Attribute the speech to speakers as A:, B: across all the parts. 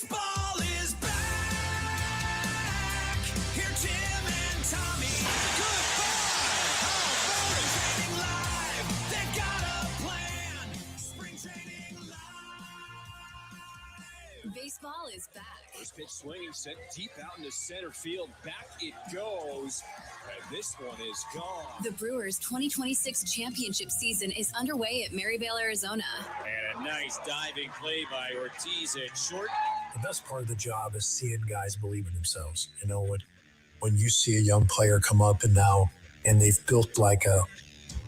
A: Baseball is back. Here Tim and Tommy. Goodbye. Spring training live. They've got a plan. Spring training live.
B: Baseball is back.
C: First pitch swinging, sent deep out into center field. Back it goes. And this one is gone.
B: The Brewers' 2026 championship season is underway at Maryvale, Arizona.
C: And a nice diving play by Ortiz at short.
D: The best part of the job is seeing guys believe in themselves. You know, when you see a young player come up and they've built like a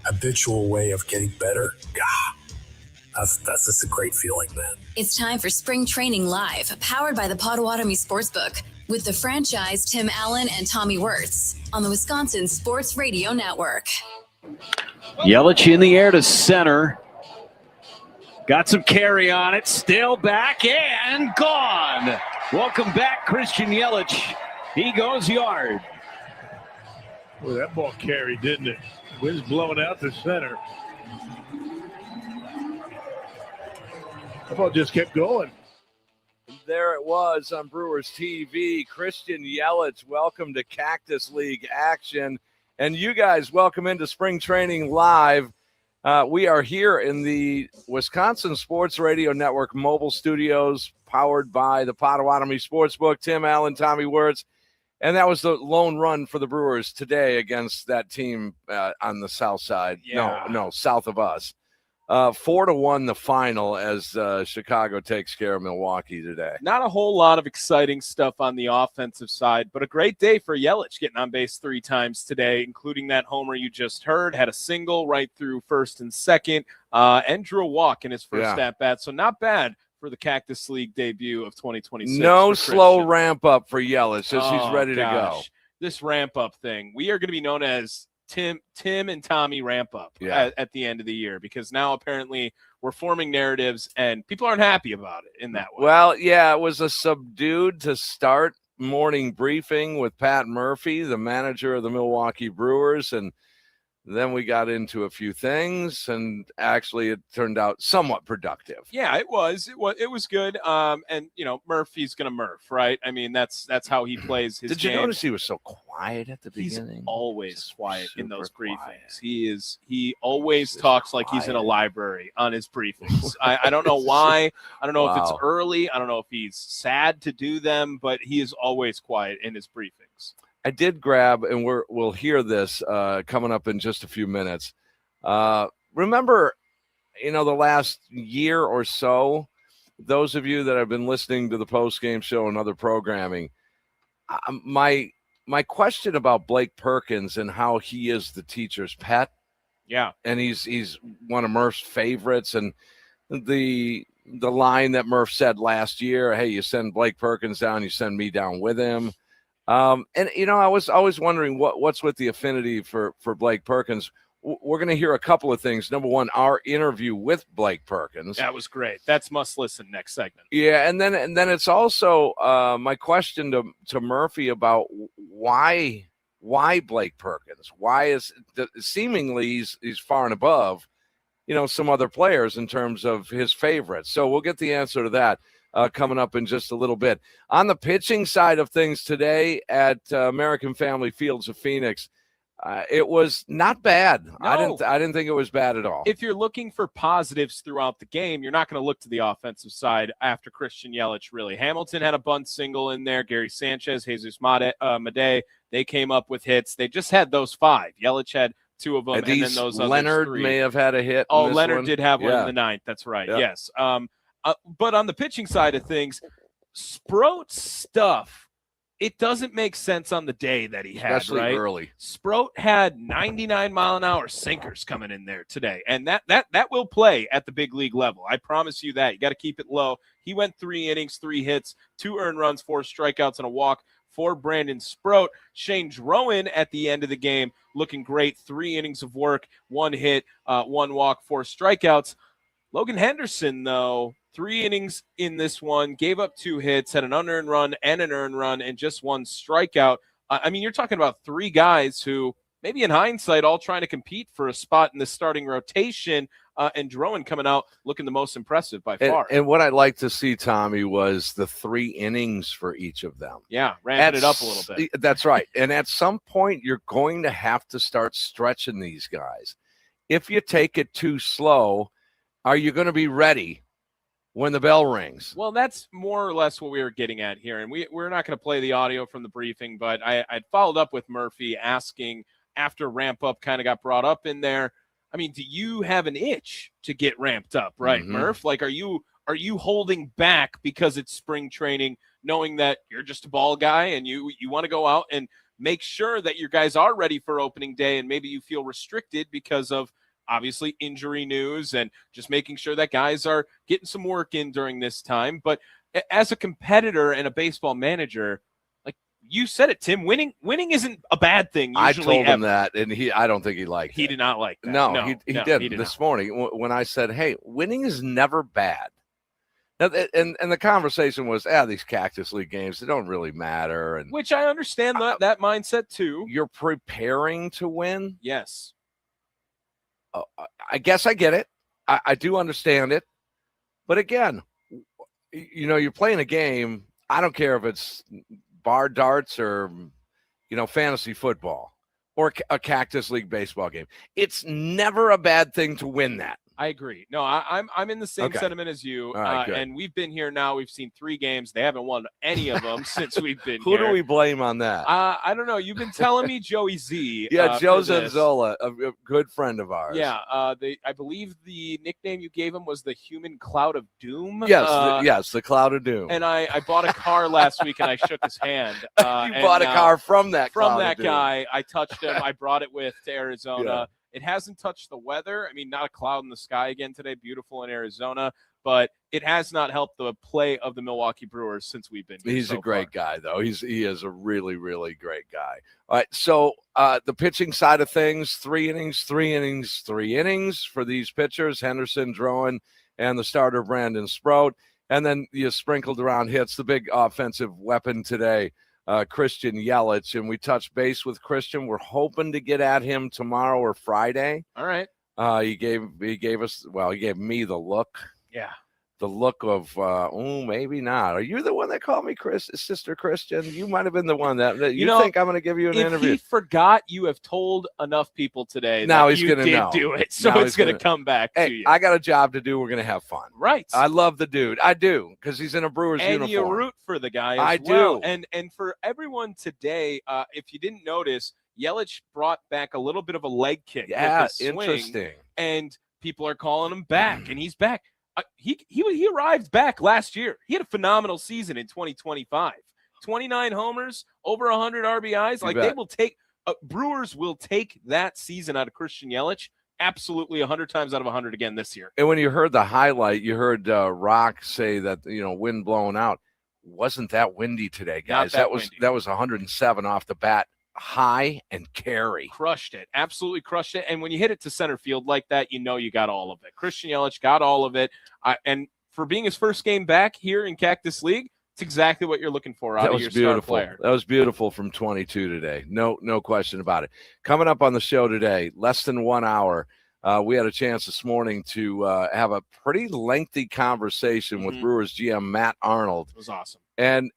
D: habitual way of getting better, God, that's just a great feeling, man.
B: It's time for Spring Training Live, powered by the Potawatomi Sportsbook, with the franchise Tim Allen and Tommy Wirtz on the Wisconsin Sports Radio Network.
E: Yelich in the air to center. Got some carry on it. Still back and gone. Welcome back, Christian Yelich. He goes yard.
F: Well, that ball carried, didn't it? Wind's blowing out the center. The ball just kept going.
G: There it was on Brewers TV. Christian Yelich, welcome to Cactus League action. And you guys, welcome into Spring Training Live. We are here in the Wisconsin Sports Radio Network mobile studios, powered by the Potawatomi Sportsbook. Tim Allen, Tommy Wirtz. And that was the lone run for the Brewers today against that team on the south side.
E: Yeah.
G: No, south of us. 4-1 the final as Chicago takes care of Milwaukee today.
H: Not a whole lot of exciting stuff on the offensive side, but a great day for Yelich, getting on base 3 times today, including that homer you just heard. Had a single right through first and second, and drew a walk in his first at-bat. So not bad for the Cactus League debut of 2026.
G: No slow ramp up for Yelich as he's ready to go.
H: This ramp up thing, we are going to be known as Tim and Tommy ramp up at the end of the year, because now apparently we're forming narratives and people aren't happy about it in that way.
G: Well, yeah, it was a subdued to start morning briefing with Pat Murphy, the manager of the Milwaukee Brewers, and then we got into a few things, and actually it turned out somewhat productive.
H: Yeah, it was good. And you know, Murphy's gonna Murph, right? I mean, that's how he plays his
G: Did you
H: game.
G: notice he was so quiet at the beginning?
H: He's always quiet in those briefings.
G: Quiet.
H: He always talks like he's in a library on his briefings. I don't know why. I don't know if it's early. I don't know if he's sad to do them, but he is always quiet in his briefings.
G: I did grab, and we'll hear this coming up in just a few minutes. Remember, the last year or so, those of you that have been listening to the post-game show and other programming, my question about Blake Perkins and how he is the teacher's pet.
H: Yeah.
G: And he's one of Murph's favorites. And the line that Murph said last year, hey, you send Blake Perkins down, you send me down with him. I was always wondering what's with the affinity for Blake Perkins. We're going to hear a couple of things. Number one, our interview with Blake Perkins.
H: That was great. That's must listen next segment.
G: Yeah, and then it's also my question to Murphy about why Blake Perkins? Why is seemingly he's far and above, some other players in terms of his favorites. So we'll get the answer to that coming up in just a little bit. On the pitching side of things today at American Family Fields of Phoenix, it was not bad.
H: No.
G: I didn't think it was bad at all.
H: If you're looking for positives throughout the game, you're not going to look to the offensive side after Christian Yelich, really. Hamilton had a bunt single in there. Gary Sanchez, Jesus Madej, they came up with hits. They just had those 5. Yelich had 2 of them, and then those others
G: Leonard
H: 3.
G: may have had a hit.
H: Oh, Leonard did have one in the 9th. That's right.
G: Yep.
H: Yes. But on the pitching side of things, Sproat's stuff, it doesn't make sense on the day that he had,
G: especially
H: right?
G: early.
H: Sproat had 99-mile-an-hour sinkers coming in there today, and that will play at the big league level. I promise you that. You got to keep it low. He went 3 innings, 3 hits, 2 earned runs, 4 strikeouts, and a walk for Brandon Sproat. Shane Drowan at the end of the game looking great. 3 innings of work, 1 hit, 1 walk, 4 strikeouts. Logan Henderson, though, 3 innings in this one, gave up 2 hits, had an unearned run and an earned run, and just 1 strikeout. I mean, you're talking about 3 guys who, maybe in hindsight, all trying to compete for a spot in the starting rotation. and Drowan coming out looking the most impressive by far.
G: And what I'd like to see, Tommy, was the 3 innings for each of them.
H: Yeah, ramping it up a little bit.
G: That's right. And at some point, you're going to have to start stretching these guys. If you take it too slow, are you going to be ready when the bell rings?
H: Well, that's more or less what we were getting at here. And we're not going to play the audio from the briefing, but I'd followed up with Murphy asking after ramp up kind of got brought up in there. I mean, do you have an itch to get ramped up, right, Murph? Like, are you holding back because it's spring training, knowing that you're just a ball guy and you want to go out and make sure that your guys are ready for opening day, and maybe you feel restricted because of obviously injury news and just making sure that guys are getting some work in during this time. But as a competitor and a baseball manager, like you said it, Tim, winning isn't a bad thing. Usually
G: I told him that, and I don't think he liked it.
H: He did not like that.
G: No, he didn't. This morning when I said, hey, winning is never bad. And the conversation was, these Cactus League games, they don't really matter. And
H: which I understand that mindset too.
G: You're preparing to win?
H: Yes.
G: I guess I get it. I do understand it. But again, you're playing a game. I don't care if it's bar darts or, fantasy football or a Cactus League baseball game. It's never a bad thing to win that.
H: I agree. No, I'm in the same sentiment as you.
G: All right,
H: and we've been here now. We've seen 3 games. They haven't won any of them since we've been
G: Who
H: here.
G: do we blame on that?
H: I don't know. You've been telling me Joey Z.
G: Yeah, Joe Zanzola, a good friend of ours.
H: Yeah, I believe the nickname you gave him was the Human Cloud of Doom.
G: Yes, the Cloud of Doom.
H: And I bought a car last week, and I shook his hand.
G: You bought a car from that
H: guy. I touched him. I brought it to Arizona. Yeah. It hasn't touched the weather. I mean, not a cloud in the sky again today. Beautiful in Arizona. But it has not helped the play of the Milwaukee Brewers since we've been here.
G: He's a great guy, though. He is a really, really great guy. All right, so the pitching side of things, 3 innings for these pitchers, Henderson, Drowan, and the starter, Brandon Sproat. And then you sprinkled around hits, the big offensive weapon today, Christian Yelich, and we touched base with Christian. We're hoping to get at him tomorrow or Friday.
H: All right.
G: He gave me the look.
H: Yeah.
G: The look of, maybe not. Are you the one that called me Sister Christian? You might have been the one that you think I'm going to give you an interview.
H: If he forgot, you have told enough people today
G: now
H: that
G: he's going to
H: know. Do it, so it's going to come back to you.
G: I got a job to do. We're going to have fun.
H: Right.
G: I love the dude. I do, because he's in a Brewers uniform.
H: And you root for the guy as
G: well.
H: I do. And for everyone today, if you didn't notice, Yelich brought back a little bit of a leg kick.
G: Yeah,
H: with his swing,
G: interesting.
H: And people are calling him back, and he's back. He arrived back last year. He had a phenomenal season in 2025. 29 homers, over 100 RBIs. They will take Brewers will take that season out of Christian Yelich absolutely 100 times out of 100 again this year.
G: And when you heard the highlight, you heard Rock say that wind blowing out. Wasn't that windy today, guys? That was 107 off the bat. High and carry.
H: Crushed it. Absolutely crushed it. And when you hit it to center field like that, you got all of it. Christian Yelich got all of it. And for being his first game back here in Cactus League, it's exactly what you're looking for out of your star player.
G: That was beautiful from 22 today. No question about it. Coming up on the show today, less than 1 hour, we had a chance this morning to have a pretty lengthy conversation with Brewers GM Matt Arnold.
H: It was awesome.
G: And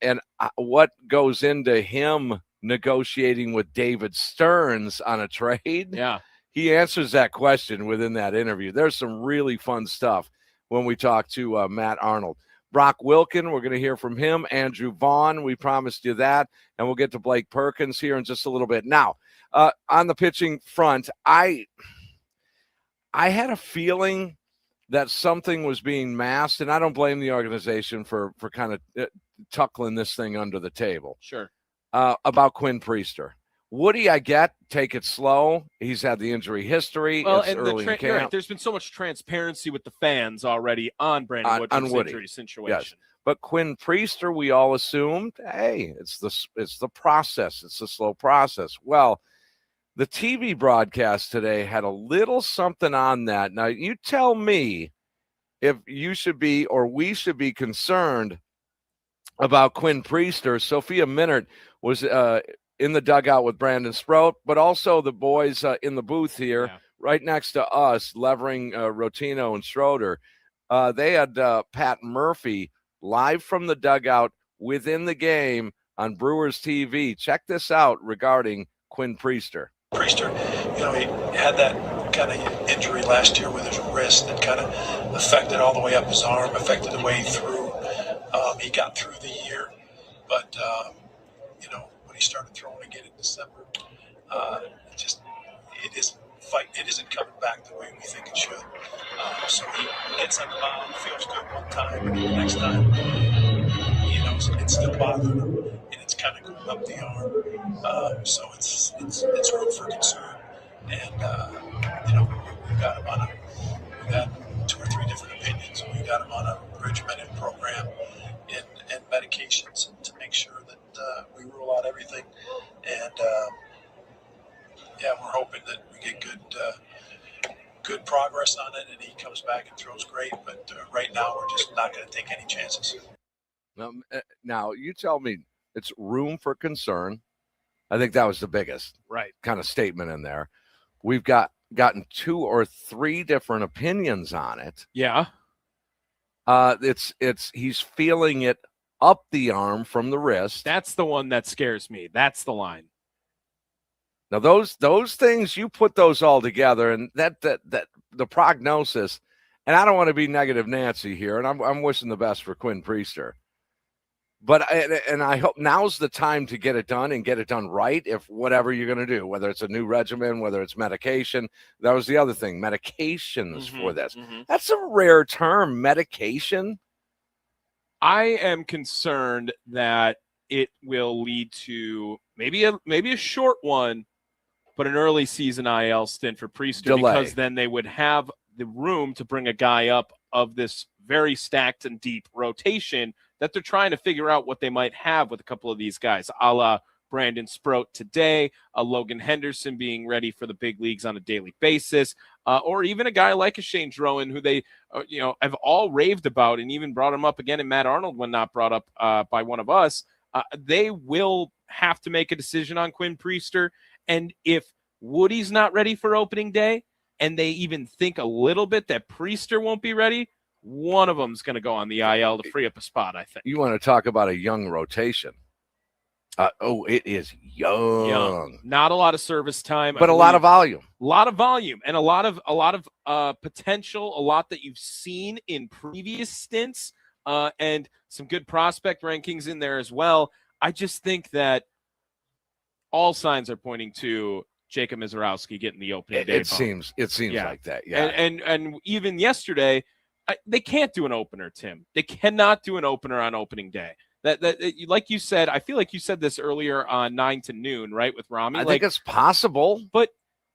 G: what goes into him negotiating with David Stearns on a trade?
H: Yeah.
G: He answers that question within that interview. There's some really fun stuff when we talk to Matt Arnold. Brock Wilken, we're going to hear from him. Andrew Vaughn, we promised you that. And we'll get to Blake Perkins here in just a little bit. Now, on the pitching front, I had a feeling that something was being masked, and I don't blame the organization for kind of tuckling this thing under the table.
H: Sure.
G: About Quinn Priester. Woody, I get, take it slow. He's had the injury history.
H: Well,
G: it's
H: and
G: early in camp.
H: Right, there's been so much transparency with the fans already on Brandon Woodruff's injury situation.
G: Yes. But Quinn Priester, we all assumed, hey, it's the process. It's the slow process. Well, the TV broadcast today had a little something on that. Now, you tell me if you should be or we should be concerned about Quinn Priester. Sophia Minert was in the dugout with Brandon Sproat, but also the boys in the booth here, right next to us, Levering, Rotino, and Schroeder, they had Pat Murphy live from the dugout within the game on Brewers TV. Check this out regarding Quinn Priester.
D: Priester, he had that kind of injury last year with his wrist that kind of affected all the way up his arm, affected the way through. He got through the year, but when he started throwing again in December, it isn't coming back the way we think it should. So he gets on the mound, feels good one time, and the next time, it's still bothering him, and it's kind of going up the arm. So it's room for concern, and we've got him on we got 2 or 3 different opinions. We got him on a regimented program and medications to make sure that we rule out everything, and we're hoping that we get good progress on it, and he comes back and throws great. But right now, we're just not going to take any chances.
G: Now, you tell me it's room for concern. I think that was the biggest kind of statement in there. We've gotten 2 or 3 different opinions on it.
H: Yeah.
G: He's feeling it up the arm from the wrist.
H: That's the one that scares me. That's the line.
G: Now those things, you put those all together, and that the prognosis, and I don't want to be negative Nancy here, and I'm wishing the best for Quinn Priester. But I hope now's the time to get it done and get it done right. If whatever you're going to do, whether it's a new regimen, whether it's medication, that was the other thing, medications for this. That's a rare term, medication.
H: I am concerned that it will lead to maybe a short one, but an early season IL stint for Priester, because then they would have the room to bring a guy up of this very stacked and deep rotation that they're trying to figure out what they might have with a couple of these guys, a la Brandon Sproat today, a Logan Henderson being ready for the big leagues on a daily basis, or even a guy like a Shane Drowan, who they have all raved about, and even brought him up again in Matt Arnold when not brought up by one of us. They will have to make a decision on Quinn Priester. And if Woody's not ready for opening day, and they even think a little bit that Priester won't be ready, one of them's going to go on the IL to free up a spot, I think.
G: You want to talk about a young rotation. It is young.
H: Not a lot of service time,
G: but a lot of volume.
H: A lot of volume, and a lot of potential, a lot that you've seen in previous stints, and some good prospect rankings in there as well. I just think that all signs are pointing to Jacob Mizorowski getting the opening day.
G: It seems like that. Yeah.
H: And even yesterday, they can't do an opener, Tim. They cannot do an opener on opening day. That like you said, I feel like you said this earlier on 9 to noon, right, with Rami.
G: I think it's possible,
H: but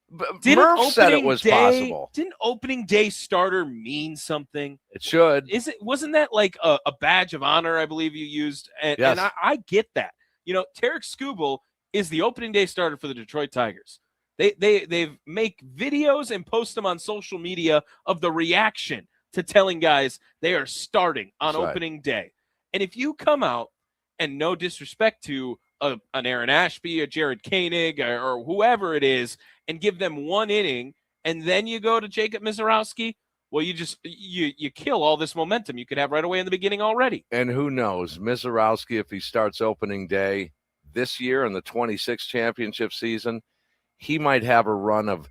G: Murph said it was possible.
H: Didn't opening day starter mean something?
G: It should.
H: Wasn't that like a badge of honor? I believe you used, and I get that. Tarek Skubal is the opening day starter for the Detroit Tigers. They make videos and post them on social media of the reaction to telling guys they are starting on opening day. And if you come out, and no disrespect to an Aaron Ashby, a Jared Koenig, or whoever it is, and give them 1 inning, and then you go to Jacob Mizorowski, well, you kill all this momentum you could have right away in the beginning already.
G: And who knows, Mizorowski, if he starts opening day this year in the 26 championship season, he might have a run of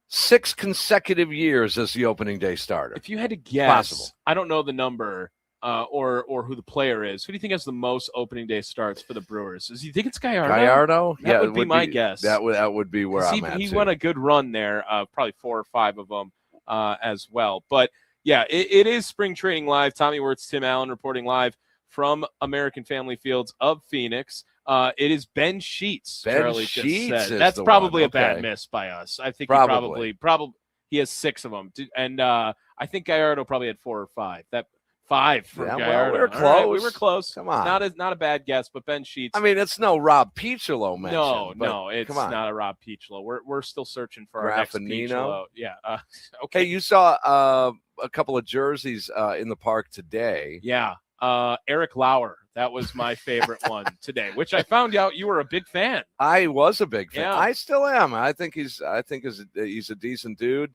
G: 6 consecutive years as the opening day starter.
H: If you had to guess, possible. I don't know the number or who the player is. Who do you think has the most opening day starts for the Brewers? Do you think it's Gallardo?
G: Gallardo?
H: That would be my guess.
G: That would be where I'm at.
H: He won a good run there, probably 4 or 5 of them as well. But yeah, it is Spring Training Live. Tommy Wirtz, Tim Allen reporting live from American Family Fields of Phoenix. It is Ben Sheets.
G: Ben Sheets.
H: That's probably a bad miss by us. I think probably he has 6 of them, and I think Gallardo probably had 4 or 5. That 5 for Gallardo.
G: Well, we were close.
H: Right, we were close.
G: Come on,
H: not a bad guess, but Ben Sheets.
G: I mean, it's no Rob Picholo mention.
H: No, it's not a Rob Picholo. We're still searching for our next Picholo. Yeah. Okay.
G: Hey, you saw a couple of jerseys in the park today.
H: Yeah. Eric Lauer. That was my favorite one today, which I found out you were a big fan.
G: I was a big fan.
H: Yeah.
G: I still am. I think he's a decent dude.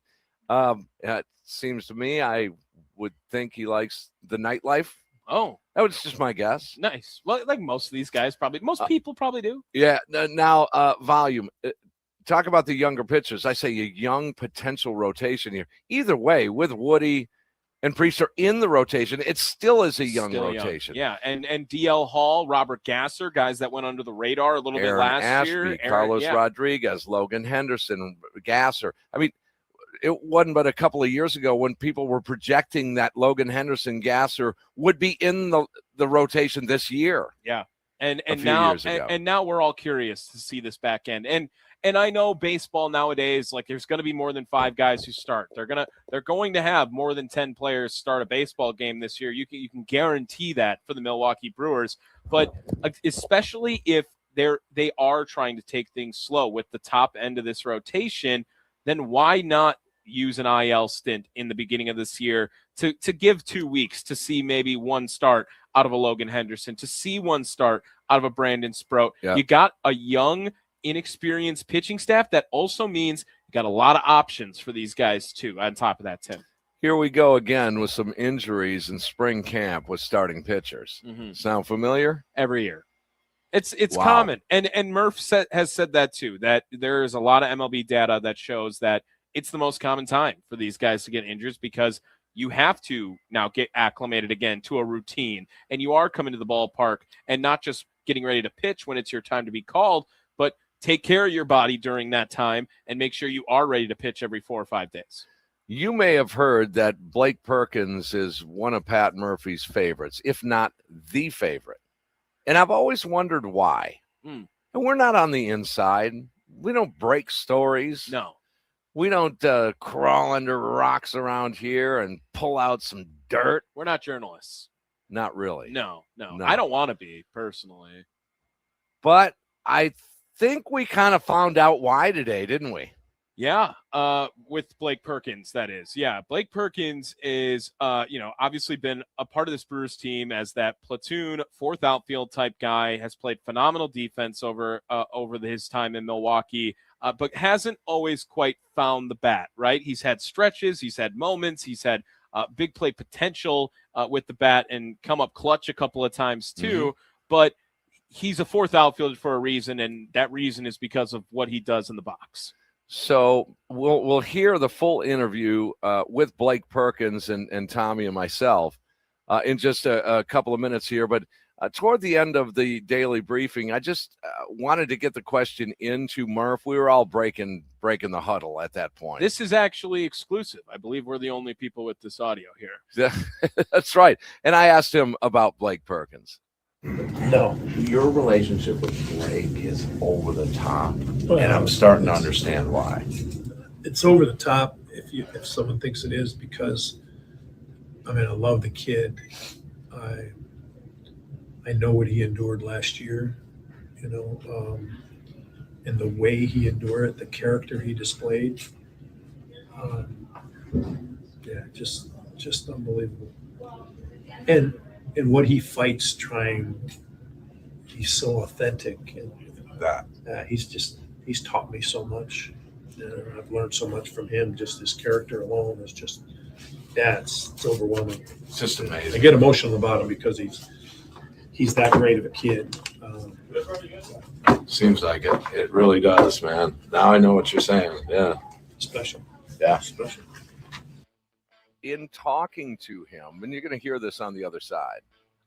G: It seems to me I would think he likes the nightlife.
H: Oh,
G: that was just my guess.
H: Nice. Well, like most of these guys most people probably do.
G: Yeah. Now, volume. Talk about the younger pitchers. I say a young potential rotation here. Either way, with Woody and Priester in the rotation, it still is a young rotation.
H: Yeah, and DL Hall, Robert Gasser, guys that went under the radar a little bit last
G: Ashby,
H: year.
G: Carlos Rodriguez, Logan Henderson, Gasser. I mean, it wasn't but a couple of years ago when people were projecting that Logan Henderson, Gasser would be in the rotation this year.
H: Yeah, and now we're all curious to see this back end. And I know baseball nowadays, like there's going to be more than 5 guys who start. They're going to have more than 10 players start a baseball game this year. You can guarantee that for the Milwaukee Brewers. But especially if they are trying to take things slow with the top end of this rotation, then why not use an IL stint in the beginning of this year to give 2 weeks to see maybe one start out of a Logan Henderson, to see one start out of a Brandon Sproat.
G: Yeah.
H: You got a young, inexperienced pitching staff. That also means you got a lot of options for these guys too on top of that, Tim.
G: Here we go again with some injuries in spring camp with starting pitchers. Sound familiar?
H: Every year. It's
G: Wow.
H: common. And Murph has said that too, that there is a lot of MLB data that shows that it's the most common time for these guys to get injuries because you have to now get acclimated again to a routine, and you are coming to the ballpark and not just getting ready to pitch when it's your time to be called, but take care of your body during that time and make sure you are ready to pitch every 4 or 5 days.
G: You may have heard that Blake Perkins is one of Pat Murphy's favorites, if not the favorite. And I've always wondered why. And we're not on the inside. We don't break stories.
H: No.
G: We don't crawl under rocks around here and pull out some dirt.
H: We're not journalists.
G: Not really.
H: No. I don't want to be, personally.
G: But I think we kind of found out why today, didn't we?
H: Yeah, with Blake Perkins, that is. Yeah, Blake Perkins is, obviously been a part of this Brewers team as that platoon, 4th outfield type guy, has played phenomenal defense over his time in Milwaukee, but hasn't always quite found the bat, right? He's had stretches, he's had moments, he's had big play potential with the bat and come up clutch a couple of times too, but he's a 4th outfielder for a reason, and that reason is because of what he does in the box.
G: So we'll hear the full interview with Blake Perkins and Tommy and myself in just a couple of minutes here. But toward the end of the daily briefing, I just wanted to get the question into Murph. We were all breaking the huddle at that point.
H: This is actually exclusive. I believe we're the only people with this audio here.
G: That's right. And I asked him about Blake Perkins.
I: No, your relationship with Blake is over the top, and I'm starting to understand why.
D: It's over the top if someone thinks it is, because I love the kid. I know what he endured last year, and the way he endured it, the character he displayed. Just unbelievable. And what he fights he's so authentic, and he's taught me so much. I've learned so much from him. Just his character alone is just, it's overwhelming.
I: It's just amazing.
D: I get emotional about him because he's that great of a kid.
I: Seems like it. It really does, man. Now I know what you're saying. Yeah.
D: Special.
I: Yeah.
D: Special.
G: In talking to him, and you're going to hear this on the other side,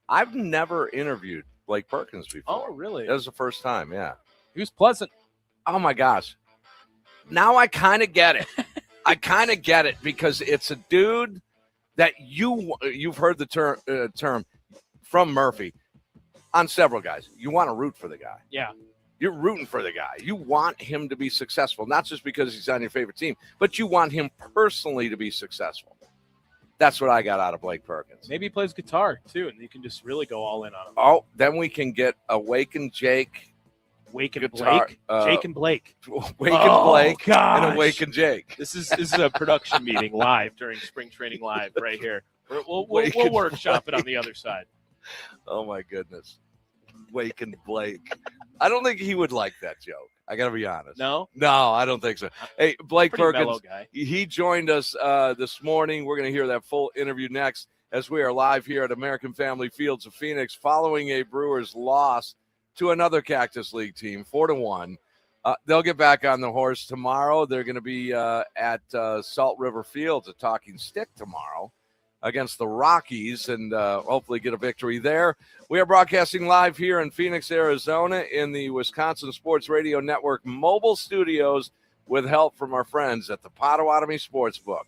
G: I've never interviewed Blake Perkins before.
H: Oh, really?
G: That was the first time, yeah.
H: He was pleasant.
G: Oh, my gosh. Now I kind of get it. I kind of get it, because it's a dude that you've heard the term from Murphy on several guys. You want to root for the guy.
H: Yeah.
G: You're rooting for the guy. You want him to be successful, not just because he's on your favorite team, but you want him personally to be successful. That's what I got out of Blake Perkins.
H: Maybe he plays guitar, too, and you can just really go all in on him.
G: Oh, then we can get Awakened Jake.
H: Awakened
G: guitar,
H: Blake? Jake and Blake.
G: Awakened Blake and Awakened Jake.
H: This is a production meeting live during Spring Training Live right here. We'll workshop it on the other side.
G: Oh my goodness. Waking Blake. I don't think he would like that joke. I got to be honest.
H: No?
G: No, I don't think so. Hey, Blake
H: Pretty mellow
G: Perkins,
H: guy.
G: he joined us this morning. We're going to hear that full interview next as we are live here at American Family Fields of Phoenix following a Brewers loss to another Cactus League team, 4-1. They'll get back on the horse tomorrow. They're going to be at Salt River Fields, a talking stick tomorrow against the Rockies, and hopefully get a victory there. We are broadcasting live here in Phoenix, Arizona in the Wisconsin Sports Radio Network mobile studios with help from our friends at the Potawatomi Sportsbook.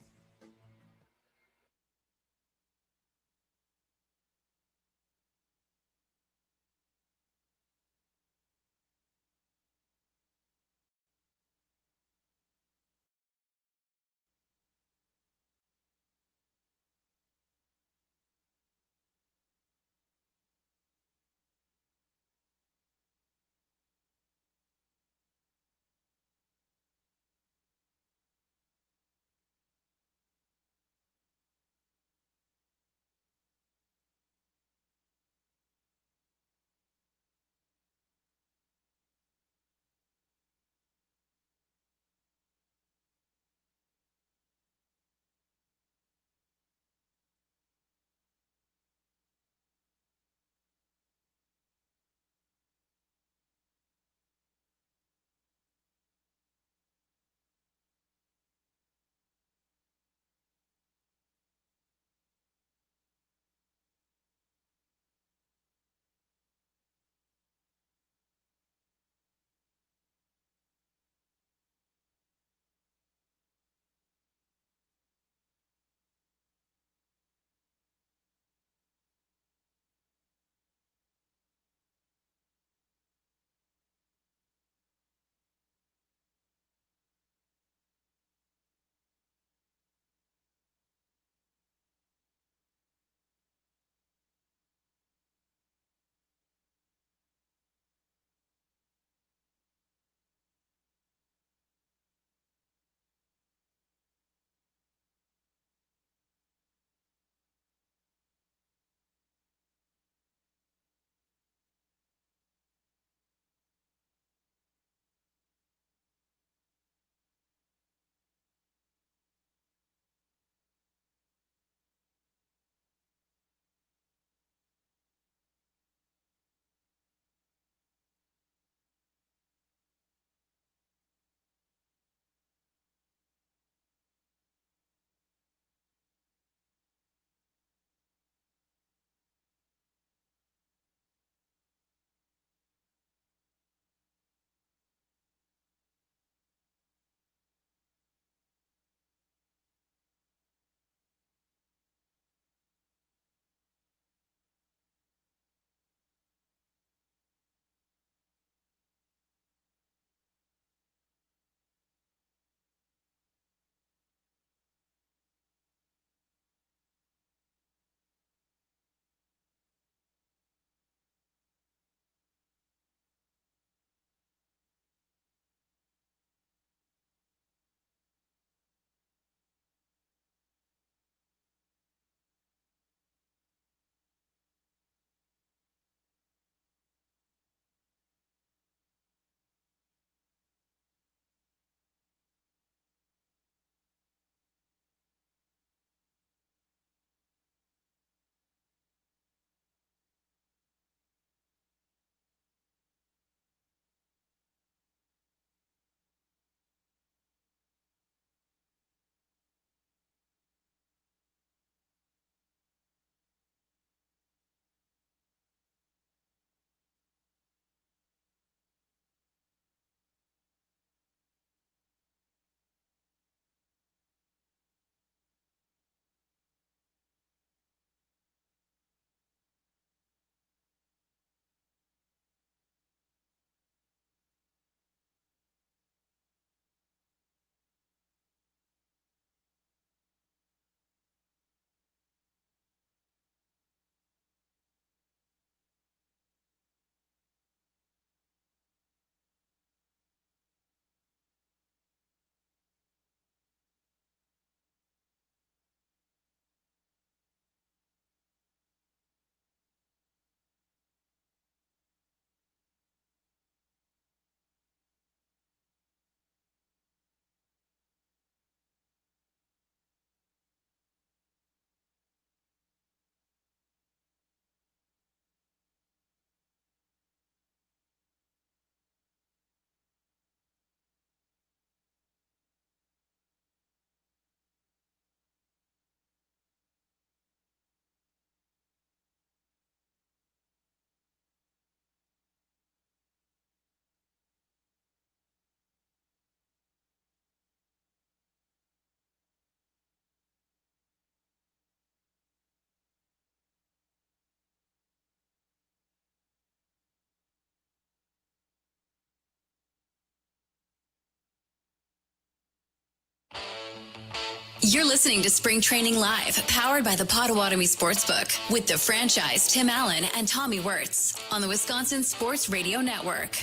B: You're listening to Spring Training Live, powered by the Potawatomi Sportsbook, with the franchise Tim Allen and Tommy Wirtz on the Wisconsin Sports Radio Network.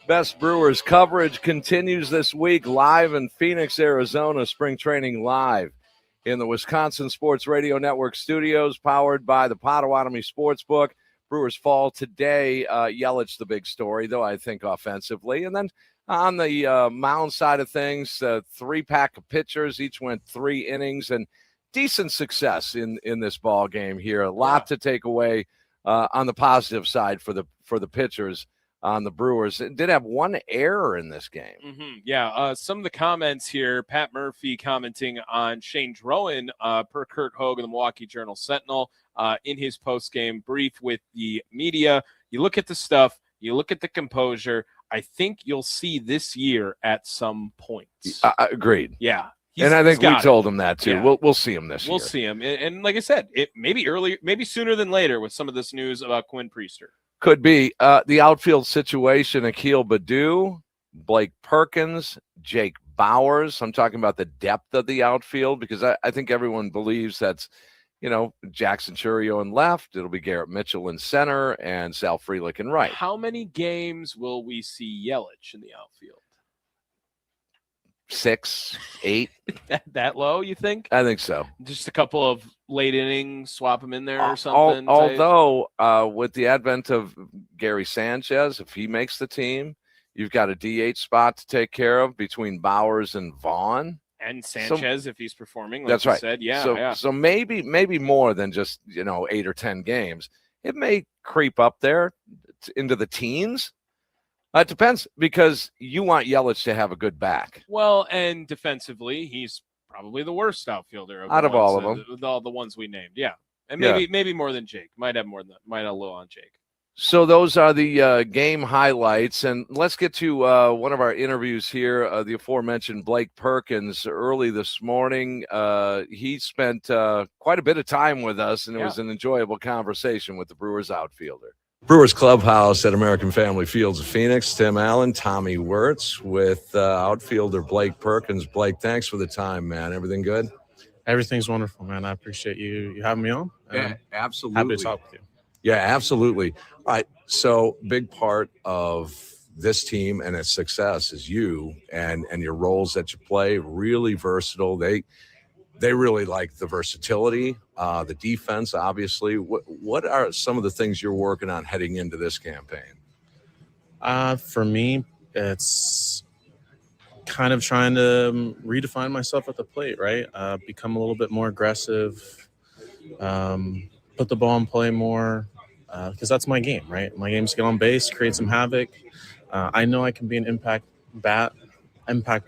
G: Best Brewers coverage continues this week live in Phoenix, Arizona. Spring Training Live in the Wisconsin Sports Radio Network studios, powered by the Potawatomi Sportsbook. Brewers fall today. Yelich, the big story, though, I think, offensively. And then on the mound side of things, 3-pack of pitchers, each went 3 innings, and decent success in this ball game here. A lot to take away on the positive side for the pitchers on the Brewers. It did have 1 error in this game.
H: Some of the comments here, Pat Murphy commenting on Shane Drowan per Kurt Hogue of the Milwaukee Journal-Sentinel in his post-game brief with the media. You look at the stuff, you look at the composure. I think you'll see this year at some point.
G: Agreed.
H: Yeah.
G: And I think we told him that too.
H: Yeah.
G: We'll see him this year.
H: We'll see him. And like I said, it maybe sooner than later with some of this news about Quinn Priester.
G: Could be. The outfield situation, Akil Baddoo, Blake Perkins, Jake Bowers. I'm talking about the depth of the outfield because I think everyone believes that's, Jackson Churio in left. It'll be Garrett Mitchell in center and Sal Frelick in right.
H: How many games will we see Yelich in the outfield?
G: 6, 8.
H: that low, you think?
G: I think so.
H: Just a couple of late innings, swap him in there or something.
G: Although with the advent of Gary Sanchez, if he makes the team, you've got a DH spot to take care of between Bowers and Vaughn.
H: And Sanchez, if he's performing, like
G: that's
H: you
G: right.
H: said.
G: So maybe more than just 8 or 10 games. It may creep up there into the teens. It depends because you want Yelich to have a good back.
H: Well, and defensively, he's probably the worst outfielder
G: out of all of them,
H: with all the ones we named. Yeah, and maybe more than Jake. Might have more than that. Might have a little on Jake.
G: So those are the game highlights, and let's get to one of our interviews here. The aforementioned Blake Perkins early this morning. He spent quite a bit of time with us, and it was an enjoyable conversation with the Brewers outfielder. Brewers Clubhouse at American Family Fields of Phoenix. Tim Allen, Tommy Wirtz with outfielder Blake Perkins. Blake, thanks for the time, man. Everything good?
J: Everything's wonderful, man. I appreciate you having me on.
G: Yeah, absolutely.
J: Happy to talk with you.
G: Yeah, absolutely. All right. So big part of this team and its success is you and your roles that you play. Really versatile. They really like the versatility, the defense, obviously. What are some of the things you're working on heading into this campaign?
J: For me, it's kind of trying to redefine myself at the plate, right? Become a little bit more aggressive, put the ball in play more, because that's my game, right? My game is get on base, create some havoc. I know I can be an impact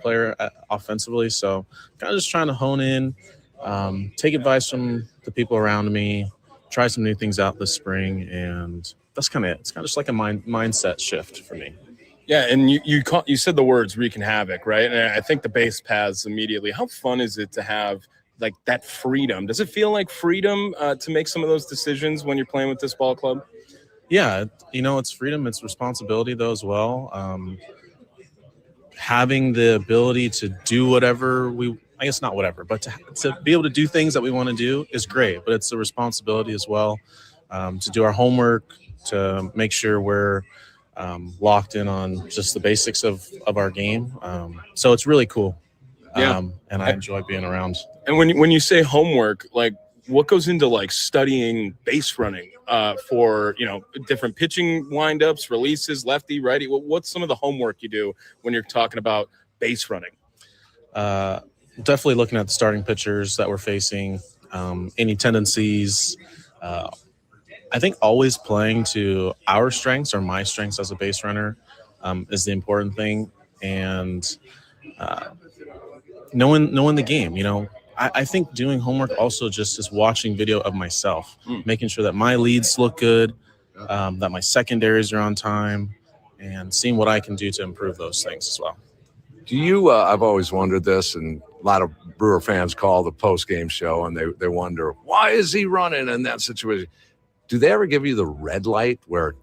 J: player offensively, so kind of just trying to hone in, take advice from the people around me, try some new things out this spring, and that's kind of it. It's kind of just like a mindset shift for me.
K: Yeah, and you said the words wreaking havoc, right? And I think the base paths immediately. How fun is it to have like that freedom? Does it feel like freedom to make some of those decisions when you're playing with this ball club?
J: Yeah, it's freedom, it's responsibility though as well. Having the ability to do whatever not whatever, but to be able to do things that we want to do is great, but it's a responsibility as well, to do our homework, to make sure we're locked in on just the basics of our game. So it's really cool. And I enjoy being around.
K: And when you say homework, like what goes into like studying base running for, different pitching windups, releases, lefty, righty? What's some of the homework you do when you're talking about base running?
J: Definitely looking at the starting pitchers that we're facing, any tendencies. I think always playing to our strengths or my strengths as a base runner is the important thing. And knowing the game, I think doing homework also just is watching video of myself, making sure that my leads look good, that my secondaries are on time, and seeing what I can do to improve those things as well.
G: Do you, I've always wondered this, and a lot of Brewer fans call the post-game show, and they wonder, why is he running in that situation? Do they ever give you the red light where,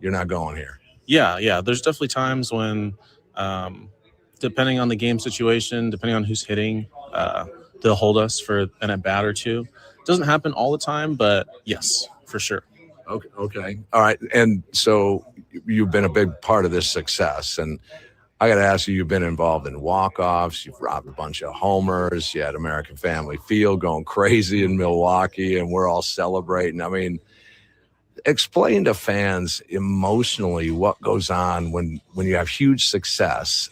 G: you're not going here?
J: Yeah. There's definitely times when, depending on the game situation, depending on who's hitting, they'll hold us for an at bat or two. Doesn't happen all the time, but yes, for sure.
G: Okay. All right. And so you've been a big part of this success. And I got to ask you, you've been involved in walk-offs. You've robbed a bunch of homers. You had American Family Field going crazy in Milwaukee, and we're all celebrating. I mean, explain to fans emotionally what goes on when you have huge success.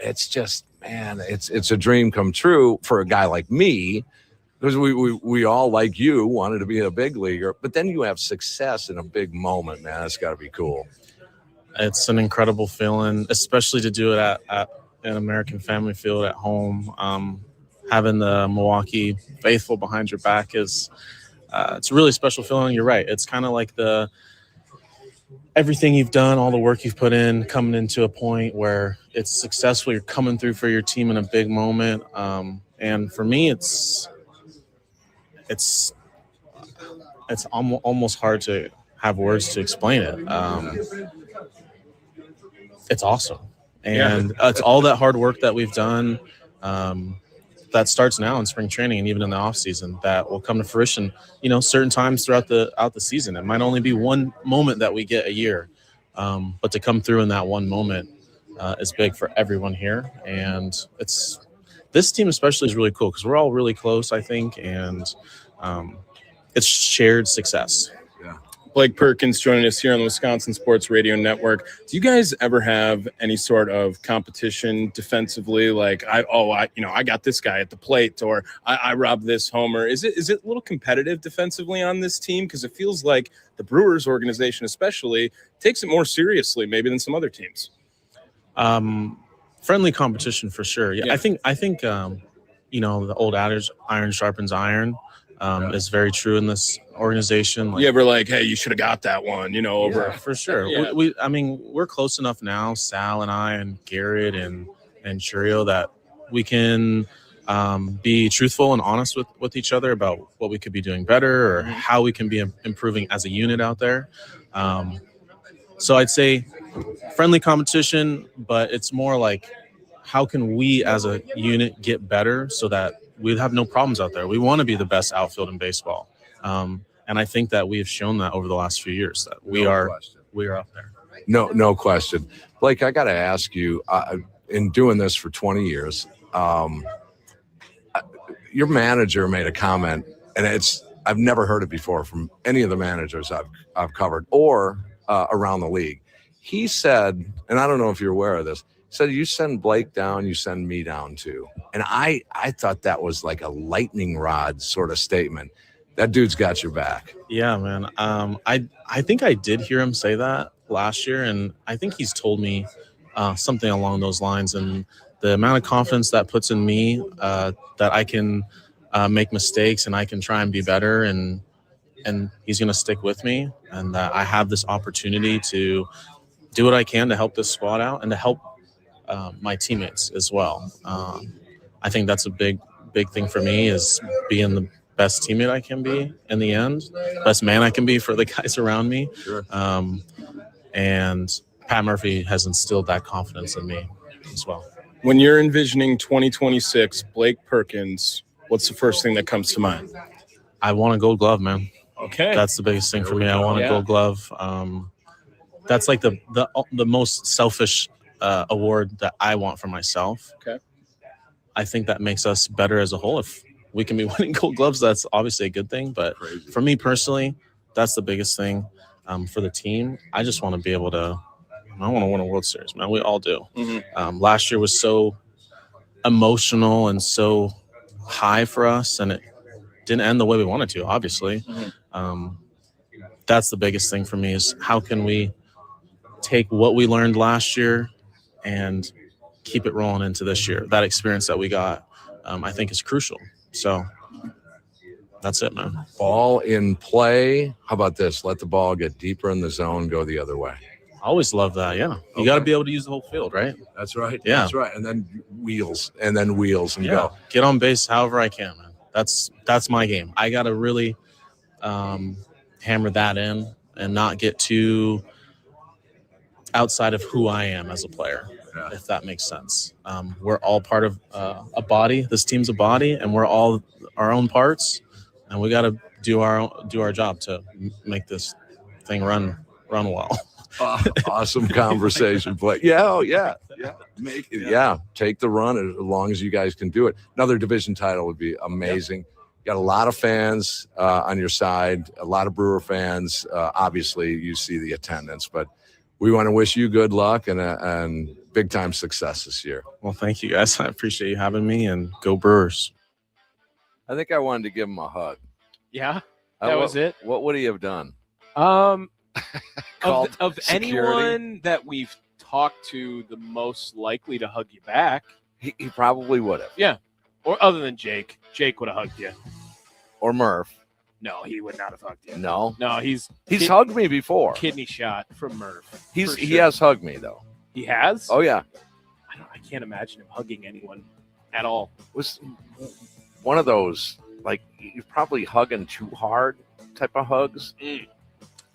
G: It's just, man, it's a dream come true for a guy like me, because we all, like you, wanted to be a big leaguer. But then you have success in a big moment, man. That's got to be cool.
J: It's an incredible feeling, especially to do it at an American Family Field at home. Having the Milwaukee faithful behind your back is it's a really special feeling. You're right. It's kind of like everything you've done, all the work you've put in, coming into a point where it's successful. You're coming through for your team in a big moment. And for me, it's almost hard to have words to explain it. It's awesome. And it's all that hard work that we've done that starts now in spring training and even in the off season that will come to fruition, certain times throughout the season. It might only be one moment that we get a year, but to come through in that one moment is big for everyone here. And this team especially is really cool because we're all really close, I think, and it's shared success.
K: Blake Perkins joining us here on the Wisconsin Sports Radio Network. Do you guys ever have any sort of competition defensively? Like, I got this guy at the plate, or I robbed this homer. Is it a little competitive defensively on this team? Because it feels like the Brewers organization, especially, takes it more seriously maybe than some other teams.
J: Friendly competition for sure. Yeah. I think the old adage, iron sharpens iron. Is very true in this organization.
K: You ever hey, you should have got that one, over.
J: Yeah, for sure. Yeah. We're close enough now, Sal and I and Garrett and Churio, that we can be truthful and honest with each other about what we could be doing better or how we can be improving as a unit out there. So I'd say friendly competition, but it's more like how can we as a unit get better so that we have no problems out there. We want to be the best outfield in baseball. And I think that we have shown that over the last few years that we are up there.
G: No question. Blake, I got to ask you, in doing this for 20 years, your manager made a comment, and I've never heard it before from any of the managers I've covered or around the league. He said, and I don't know if you're aware of this, said, you send Blake down, you send me down too. And I thought that was like a lightning rod sort of statement. That dude's got your back.
J: Yeah, man. I think I did hear him say that last year, and I think he's told me something along those lines. And the amount of confidence that puts in me that I can make mistakes and I can try and be better, and he's going to stick with me, and that I have this opportunity to do what I can to help this squad out and to help my teammates as well. I think that's a big thing for me, is being the best teammate I can be in the end, best man I can be for the guys around me.
G: Sure.
J: And Pat Murphy has instilled that confidence in me as well.
K: When you're envisioning 2026, Blake Perkins, what's the first thing that comes to mind?
J: I want a Gold Glove, man.
K: Okay.
J: That's the biggest thing for me. I want a Gold Glove. That's like the most selfish award that I want for myself.
K: Okay.
J: I think that makes us better as a whole. If we can be winning Gold Gloves, that's obviously a good thing. But for me personally, that's the biggest thing. For the team, I just want to be able to. I want to win a World Series, man. We all do. Mm-hmm. Last year was so emotional and so high for us, and it didn't end the way we wanted to, obviously. Mm-hmm. That's the biggest thing for me, is how can we take what we learned last year and keep it rolling into this year. That experience that we got, I think, is crucial. So that's it, man.
G: Ball in play. How about this? Let the ball get deeper in the zone, go the other way.
J: I always love that, yeah. You got to be able to use the whole field, right?
G: That's right.
J: Yeah.
G: That's right. And then wheels and go.
J: Get on base however I can, man. That's my game. I got to really hammer that in and not get too outside of who I am as a player. if that makes sense. We're all part of a body. This team's a body, and we're all our own parts, and we got to do our job to make this thing run well.
G: Awesome conversation, but yeah. Take the run as long as you guys can do it. Another division title would be amazing. Got a lot of fans on your side, a lot of Brewer fans. Obviously, you see the attendance, but we want to wish you good luck and big time success this year.
J: Well, thank you guys. I appreciate you having me, and go Brewers.
G: I think I wanted to give him a hug.
H: Yeah, that was it.
G: What would he have done?
H: Of
G: security?
H: anyone that we've talked to, the most likely to hug you back,
G: He probably would have.
H: yeah, or other than Jake. Jake would have hugged you.
G: Or Murph.
H: No, he would not have hugged you.
G: No.
H: He's
G: hugged me before.
H: Kidney shot from Murph.
G: He
H: sure.
G: has hugged me though.
H: He has.
G: Oh yeah.
H: I can't imagine him hugging anyone at all.
G: Was one of those like you're probably hugging too hard type of hugs.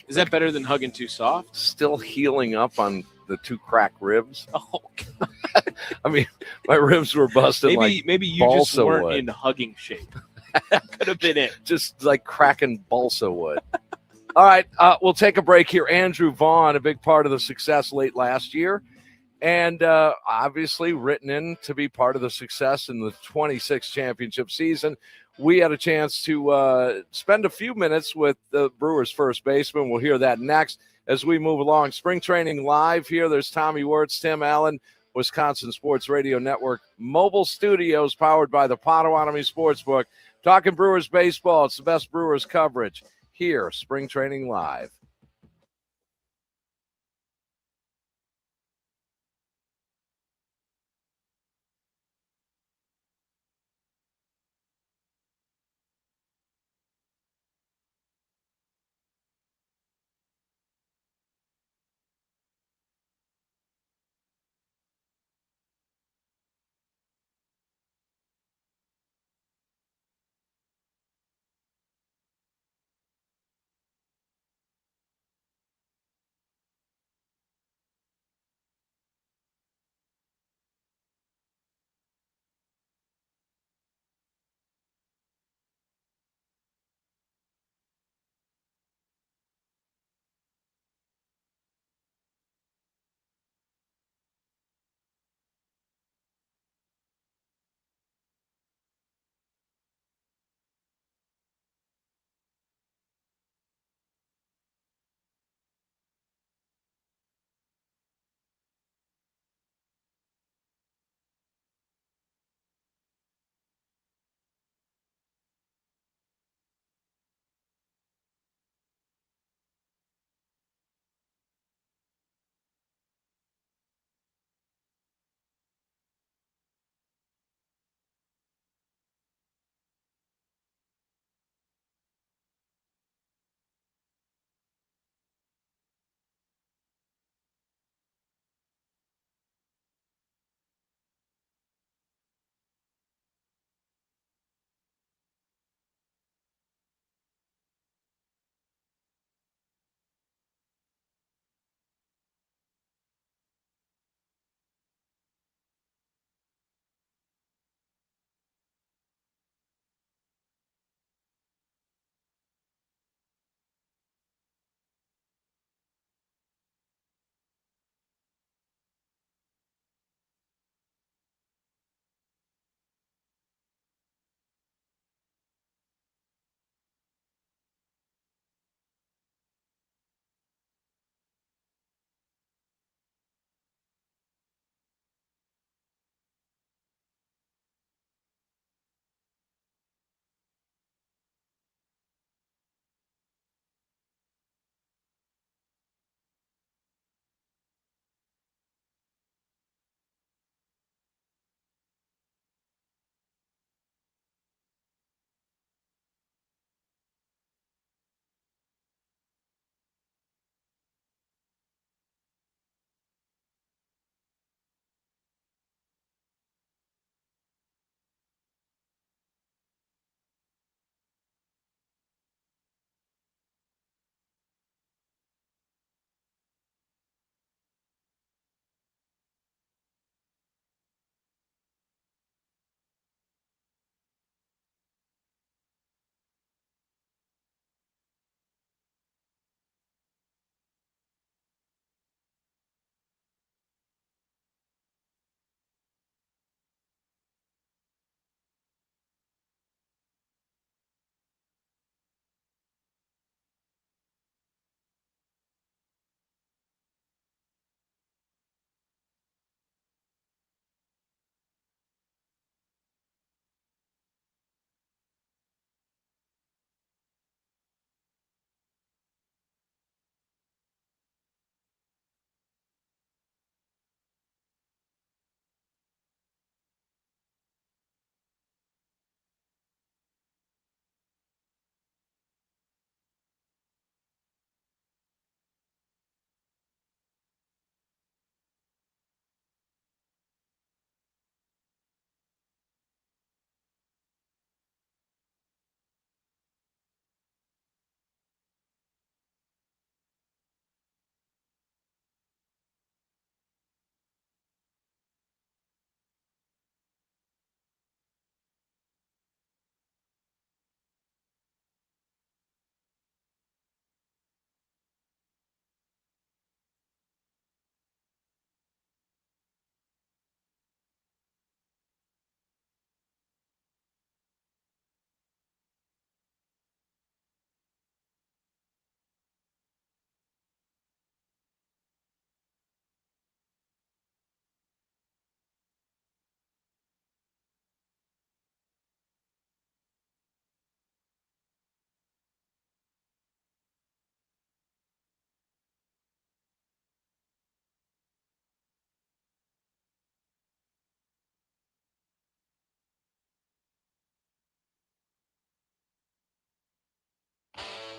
H: Is that better than hugging too soft?
G: Still healing up on the two cracked ribs.
H: Oh, God.
G: I mean, my ribs were busted.
H: Maybe you just
G: balsa
H: weren't
G: wood.
H: in hugging shape. That could have been it.
G: Just like cracking balsa wood. All right, we'll take a break here. Andrew Vaughn, a big part of the success late last year, and obviously written in to be part of the success in the 26th championship season. We had a chance to spend a few minutes with the Brewers' first baseman. We'll hear that next as we move along. Spring training live here. There's Tommy Wirtz, Tim Allen, Wisconsin Sports Radio Network mobile studios powered by the Potawatomi Sportsbook. Talking Brewers baseball. It's the best Brewers coverage here. Spring training live.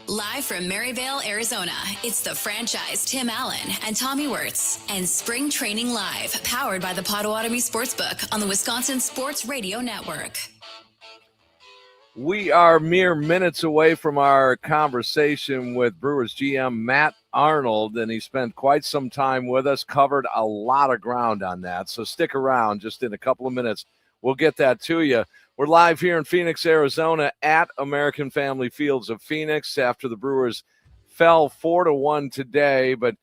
B: Live from Maryvale, Arizona, it's the franchise Tim Allen and Tommy Wirtz and Spring Training Live, powered by the Potawatomi Sportsbook on the Wisconsin Sports Radio Network.
G: We are mere minutes away from our conversation with Brewers GM Matt Arnold, and he spent quite some time with us, covered a lot of ground on that. So stick around. Just in a couple of minutes, we'll get that to you. We're live here in Phoenix, Arizona at American Family Fields of Phoenix after the Brewers fell 4-1 today. But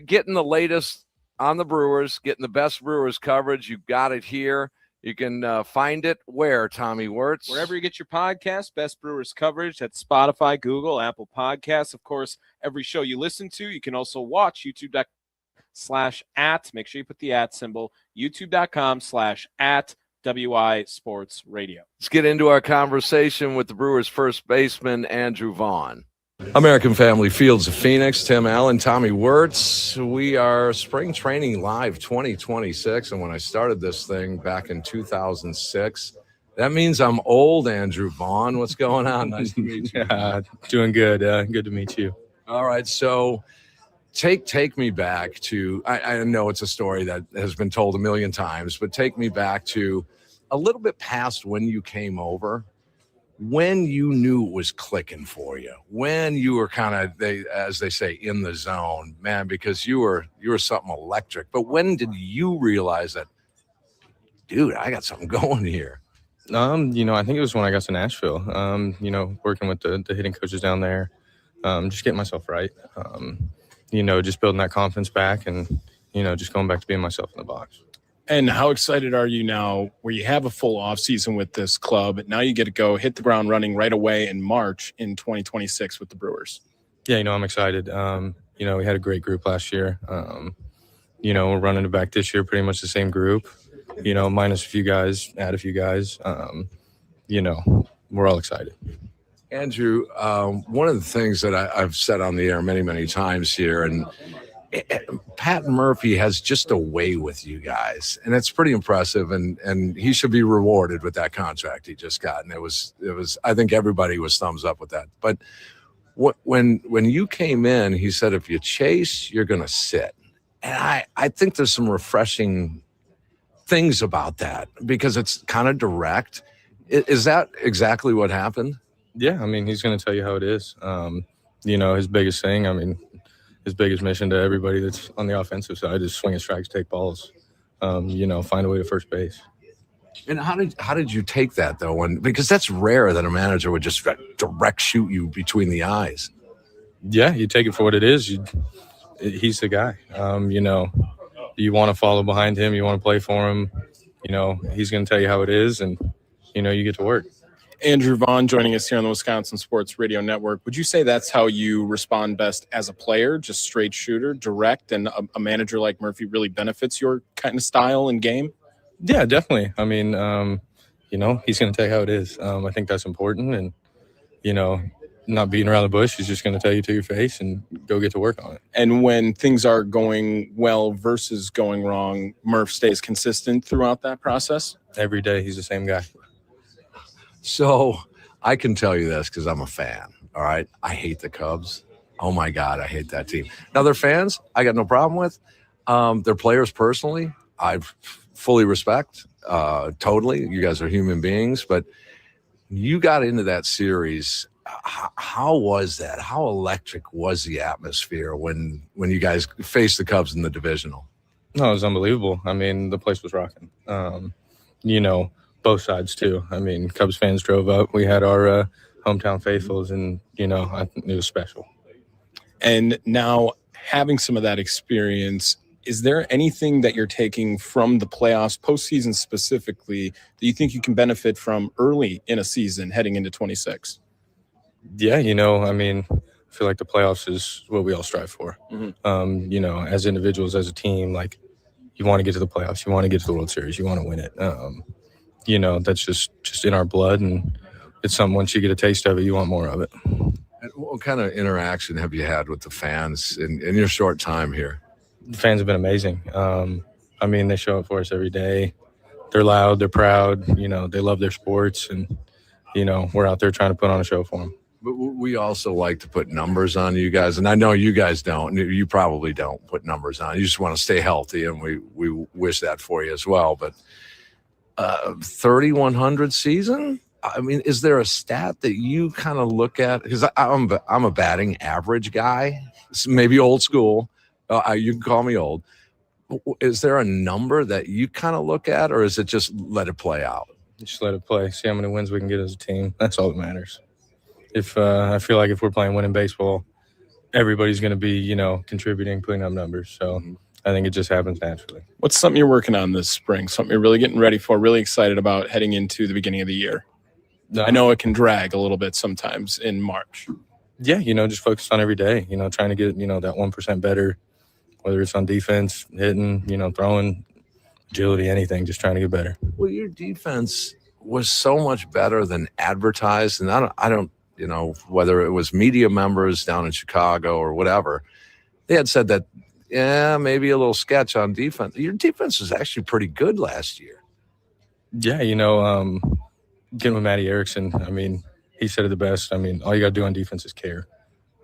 G: getting the latest on the Brewers, getting the best Brewers coverage, you've got it here. You can find it where, Tommy Wirtz?
H: Wherever you get your podcast, Best Brewers coverage at Spotify, Google, Apple Podcasts. Of course, every show you listen to, you can also watch youtube.com/@. Make sure you put the @ symbol, youtube.com/@ WI Sports Radio.
G: Let's get into our conversation with the Brewers' first baseman, Andrew Vaughn. American Family Fields of Phoenix, Tim Allen, Tommy Wirtz. We are Spring Training Live 2026, and when I started this thing back in 2006, that means I'm old, Andrew Vaughn. What's going on? Nice to meet you.
J: Doing good. Good to meet you.
G: All right, so take me back to, I know it's a story that has been told a million times, but take me back to a little bit past when you came over, when you knew it was clicking for you, when you were kind of, as they say, in the zone, man, because you were something electric. But when did you realize that, dude, I got something going here?
J: I think it was when I got to Nashville, working with the hitting coaches down there, just getting myself right, just building that confidence back and, just going back to being myself in the box.
K: And how excited are you now where you have a full offseason with this club? Now you get to go hit the ground running right away in March in 2026 with the Brewers.
J: Yeah, I'm excited. We had a great group last year. We're running it back this year, pretty much the same group, minus a few guys, add a few guys. We're all excited.
G: Andrew, one of the things that I've said on the air many, many times here, and Pat Murphy has just a way with you guys, and it's pretty impressive, and he should be rewarded with that contract he just got. And it was I think everybody was thumbs up with that. But when you came in, he said, if you chase, you're going to sit. And I think there's some refreshing things about that because it's kind of direct. Is that exactly what happened?
J: Yeah, he's going to tell you how it is. His biggest thing, his biggest mission to everybody that's on the offensive side is swinging strikes, take balls, find a way to first base.
G: And how did you take that, though? Because that's rare that a manager would just direct shoot you between the eyes.
J: Yeah, you take it for what it is. He's the guy. You want to follow behind him. You want to play for him. He's going to tell you how it is, and, you get to work.
K: Andrew Vaughn joining us here on the Wisconsin Sports Radio Network. Would you say that's how you respond best as a player, just straight shooter, direct, and a manager like Murphy really benefits your kind of style and game?
J: Yeah, definitely. He's going to tell you how it is. I think that's important, and, not beating around the bush. He's just going to tell you to your face and go get to work on it.
K: And when things are going well versus going wrong, Murph stays consistent throughout that process?
J: Every day he's the same guy.
G: So I can tell you this because I'm a fan, all right? I hate the Cubs. Oh, my God, I hate that team. Now, they're fans I got no problem with. They're players personally. I fully respect, totally. You guys are human beings. But you got into that series. How was that? How electric was the atmosphere when you guys faced the Cubs in the divisional?
J: No, it was unbelievable. The place was rocking. Both sides too. Cubs fans drove up. We had our hometown faithfuls, and I think it was special.
K: And now, having some of that experience, is there anything that you're taking from the playoffs, postseason specifically, that you think you can benefit from early in a season heading into 26?
J: Yeah, I feel like the playoffs is what we all strive for. Mm-hmm. As individuals, as a team, like you want to get to the playoffs, you want to get to the World Series, you want to win it. That's just in our blood, and it's something once you get a taste of it, you want more of it.
G: And what kind of interaction have you had with the fans in your short time here?
J: The fans have been amazing. They show up for us every day. They're loud, they're proud, they love their sports, and, we're out there trying to put on a show for them.
I: But we also like to put numbers on you guys, and I know you guys don't. You probably don't put numbers on. You just want to stay healthy, and we wish that for you as well. But 3,100 season. I mean, is there a stat that you kind of look at? Because I'm a batting average guy, maybe old school. You can call me old. Is there a number that you kind of look at, or is it just let it play out?
J: Just let it play. See how many wins we can get as a team. That's all that matters. If I feel like if we're playing winning baseball, everybody's going to be, contributing, putting up numbers. So I think it just happens naturally.
K: What's something you're working on this spring? Something you're really getting ready for, really excited about heading into the beginning of the year? I know it can drag a little bit sometimes in March.
J: Yeah, just focus on every day, trying to get, that 1% better, whether it's on defense, hitting, throwing, agility, anything, just trying to get better.
I: Well, your defense was so much better than advertised, and I don't, whether it was media members down in Chicago or whatever, they had said that, maybe a little sketch on defense. Your defense was actually pretty good last year.
J: Yeah, getting with Matty Erickson, I mean, he said it the best. I mean, all you got to do on defense is care.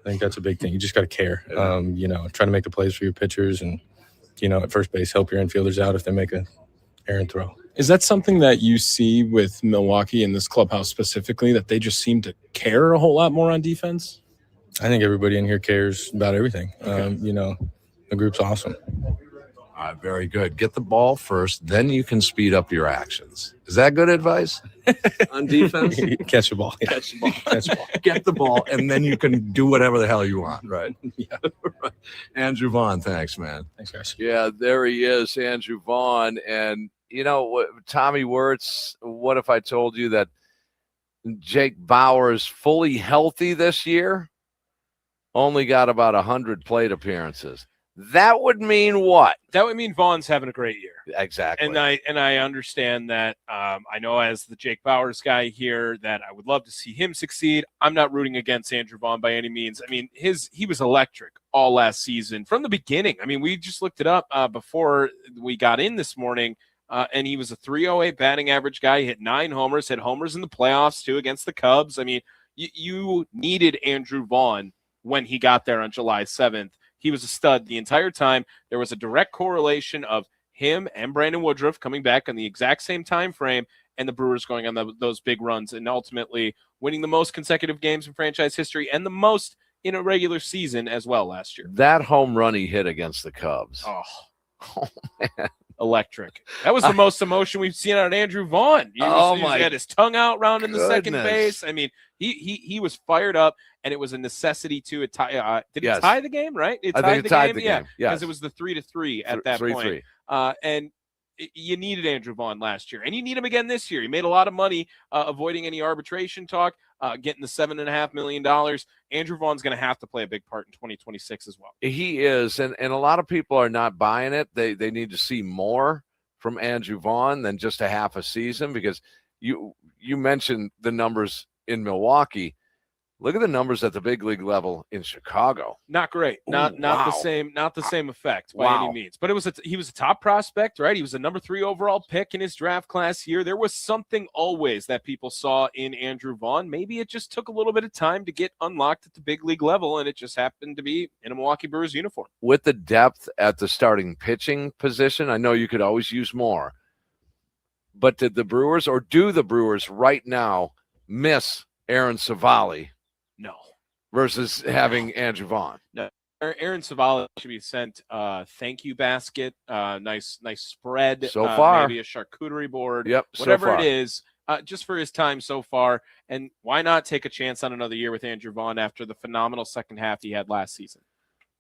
J: I think that's a big thing. You just got to care. Try to make the plays for your pitchers and, at first base, help your infielders out if they make a errant throw.
K: Is that something that you see with Milwaukee in this clubhouse specifically, that they just seem to care a whole lot more on defense?
J: I think everybody in here cares about everything.
K: Okay.
J: The group's awesome.
I: All right, very good. Get the ball first, then you can speed up your actions. Is that good advice on defense?
J: Catch the ball.
I: Catch the ball. Catch the ball. Get the ball, and then you can do whatever the hell you want, right?
J: Yeah.
I: Andrew Vaughn, thanks, man.
J: Thanks, guys.
G: Yeah, there he is, Andrew Vaughn. And, Tommy Wirtz, what if I told you that Jake Bauers, fully healthy this year, only got about 100 plate appearances? That would mean what?
H: That would mean Vaughn's having a great year.
G: Exactly.
H: And I understand that. I know as the Jake Bauers guy here that I would love to see him succeed. I'm not rooting against Andrew Vaughn by any means. I mean, he was electric all last season from the beginning. I mean, we just looked it up before we got in this morning, and he was a 308 batting average guy. He hit 9 homers, hit homers in the playoffs too against the Cubs. I mean, you needed Andrew Vaughn when he got there on July 7th. He was a stud the entire time. There was a direct correlation of him and Brandon Woodruff coming back on the exact same time frame, and the Brewers going on those big runs and ultimately winning the most consecutive games in franchise history and the most in a regular season as well last year.
G: That home run he hit against the Cubs.
H: Oh man. Electric. That was the most emotion we've seen out of Andrew Vaughn. He had his tongue out round in the second base. I mean, he was fired up, and it was a necessity to tie. Did it tie the game? Right?
G: I think it tied the game. Yeah,
H: because it was the 3-3 at that point. And you needed Andrew Vaughn last year, and you need him again this year. He made a lot of money avoiding any arbitration talk, getting the $7.5 million. Andrew Vaughn's going to have to play a big part in 2026 as well.
G: He is, and a lot of people are not buying it. They need to see more from Andrew Vaughn than just a half a season, because you mentioned the numbers in Milwaukee. Look at the numbers at the big league level in Chicago.
H: Not great. Not the same effect by any means. But he was a top prospect, right? He was a number 3 overall pick in his draft class here. There was something always that people saw in Andrew Vaughn. Maybe it just took a little bit of time to get unlocked at the big league level, and it just happened to be in a Milwaukee Brewers uniform.
G: With the depth at the starting pitching position, I know you could always use more. But did the Brewers, or do the Brewers right now, miss Aaron Savali?
H: No.
G: Versus having Andrew Vaughn.
H: No. Aaron Savali should be sent thank you basket, nice spread.
G: So far.
H: Maybe a charcuterie board.
G: Yep.
H: Whatever
G: so far.
H: it is, just for his time so far. And why not take a chance on another year with Andrew Vaughn after the phenomenal second half he had last season?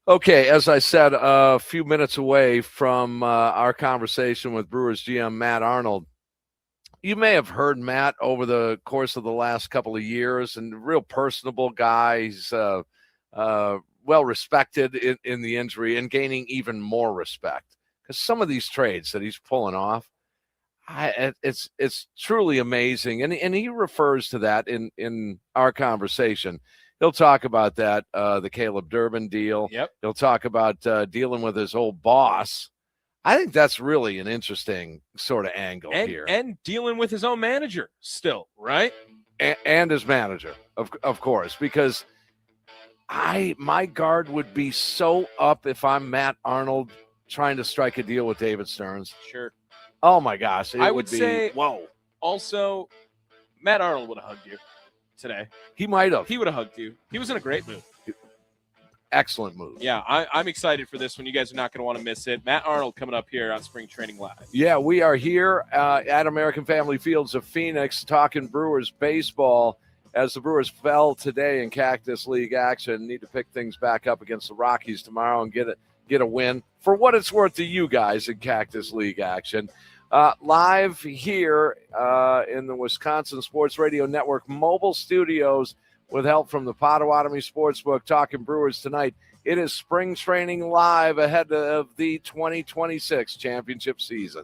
G: Okay, as I said, a few minutes away from our conversation with Brewers GM Matt Arnold. You may have heard Matt over the course of the last couple of years, and a real personable guy. He's well respected in the injury and gaining even more respect, because some of these trades that he's pulling off, it's truly amazing. And he refers to that in our conversation. He'll talk about that, the Caleb Durbin deal.
H: Yep.
G: He'll talk about dealing with his old boss. I think that's really an interesting sort of angle here.
H: And dealing with his own manager still, right?
G: and his manager, of course, because my guard would be so up if I'm Matt Arnold trying to strike a deal with David Stearns.
H: Sure.
G: Oh my gosh,
H: I would say
G: whoa.
H: Also, Matt Arnold would have hugged you today.
G: He might have.
H: He would have hugged you. He was in a great mood.
G: Excellent move.
H: Yeah, I'm excited for this one. You guys are not going to want to miss it. Matt Arnold coming up here on Spring Training Live.
G: Yeah, we are here at American Family Fields of Phoenix talking Brewers baseball as the Brewers fell today in Cactus League action. Need to pick things back up against the Rockies tomorrow and get a win for what it's worth to you guys in Cactus League action. Live here in the Wisconsin Sports Radio Network mobile studios with help from the Potawatomi Sportsbook, talking Brewers tonight. It is Spring Training Live ahead of the 2026 championship season.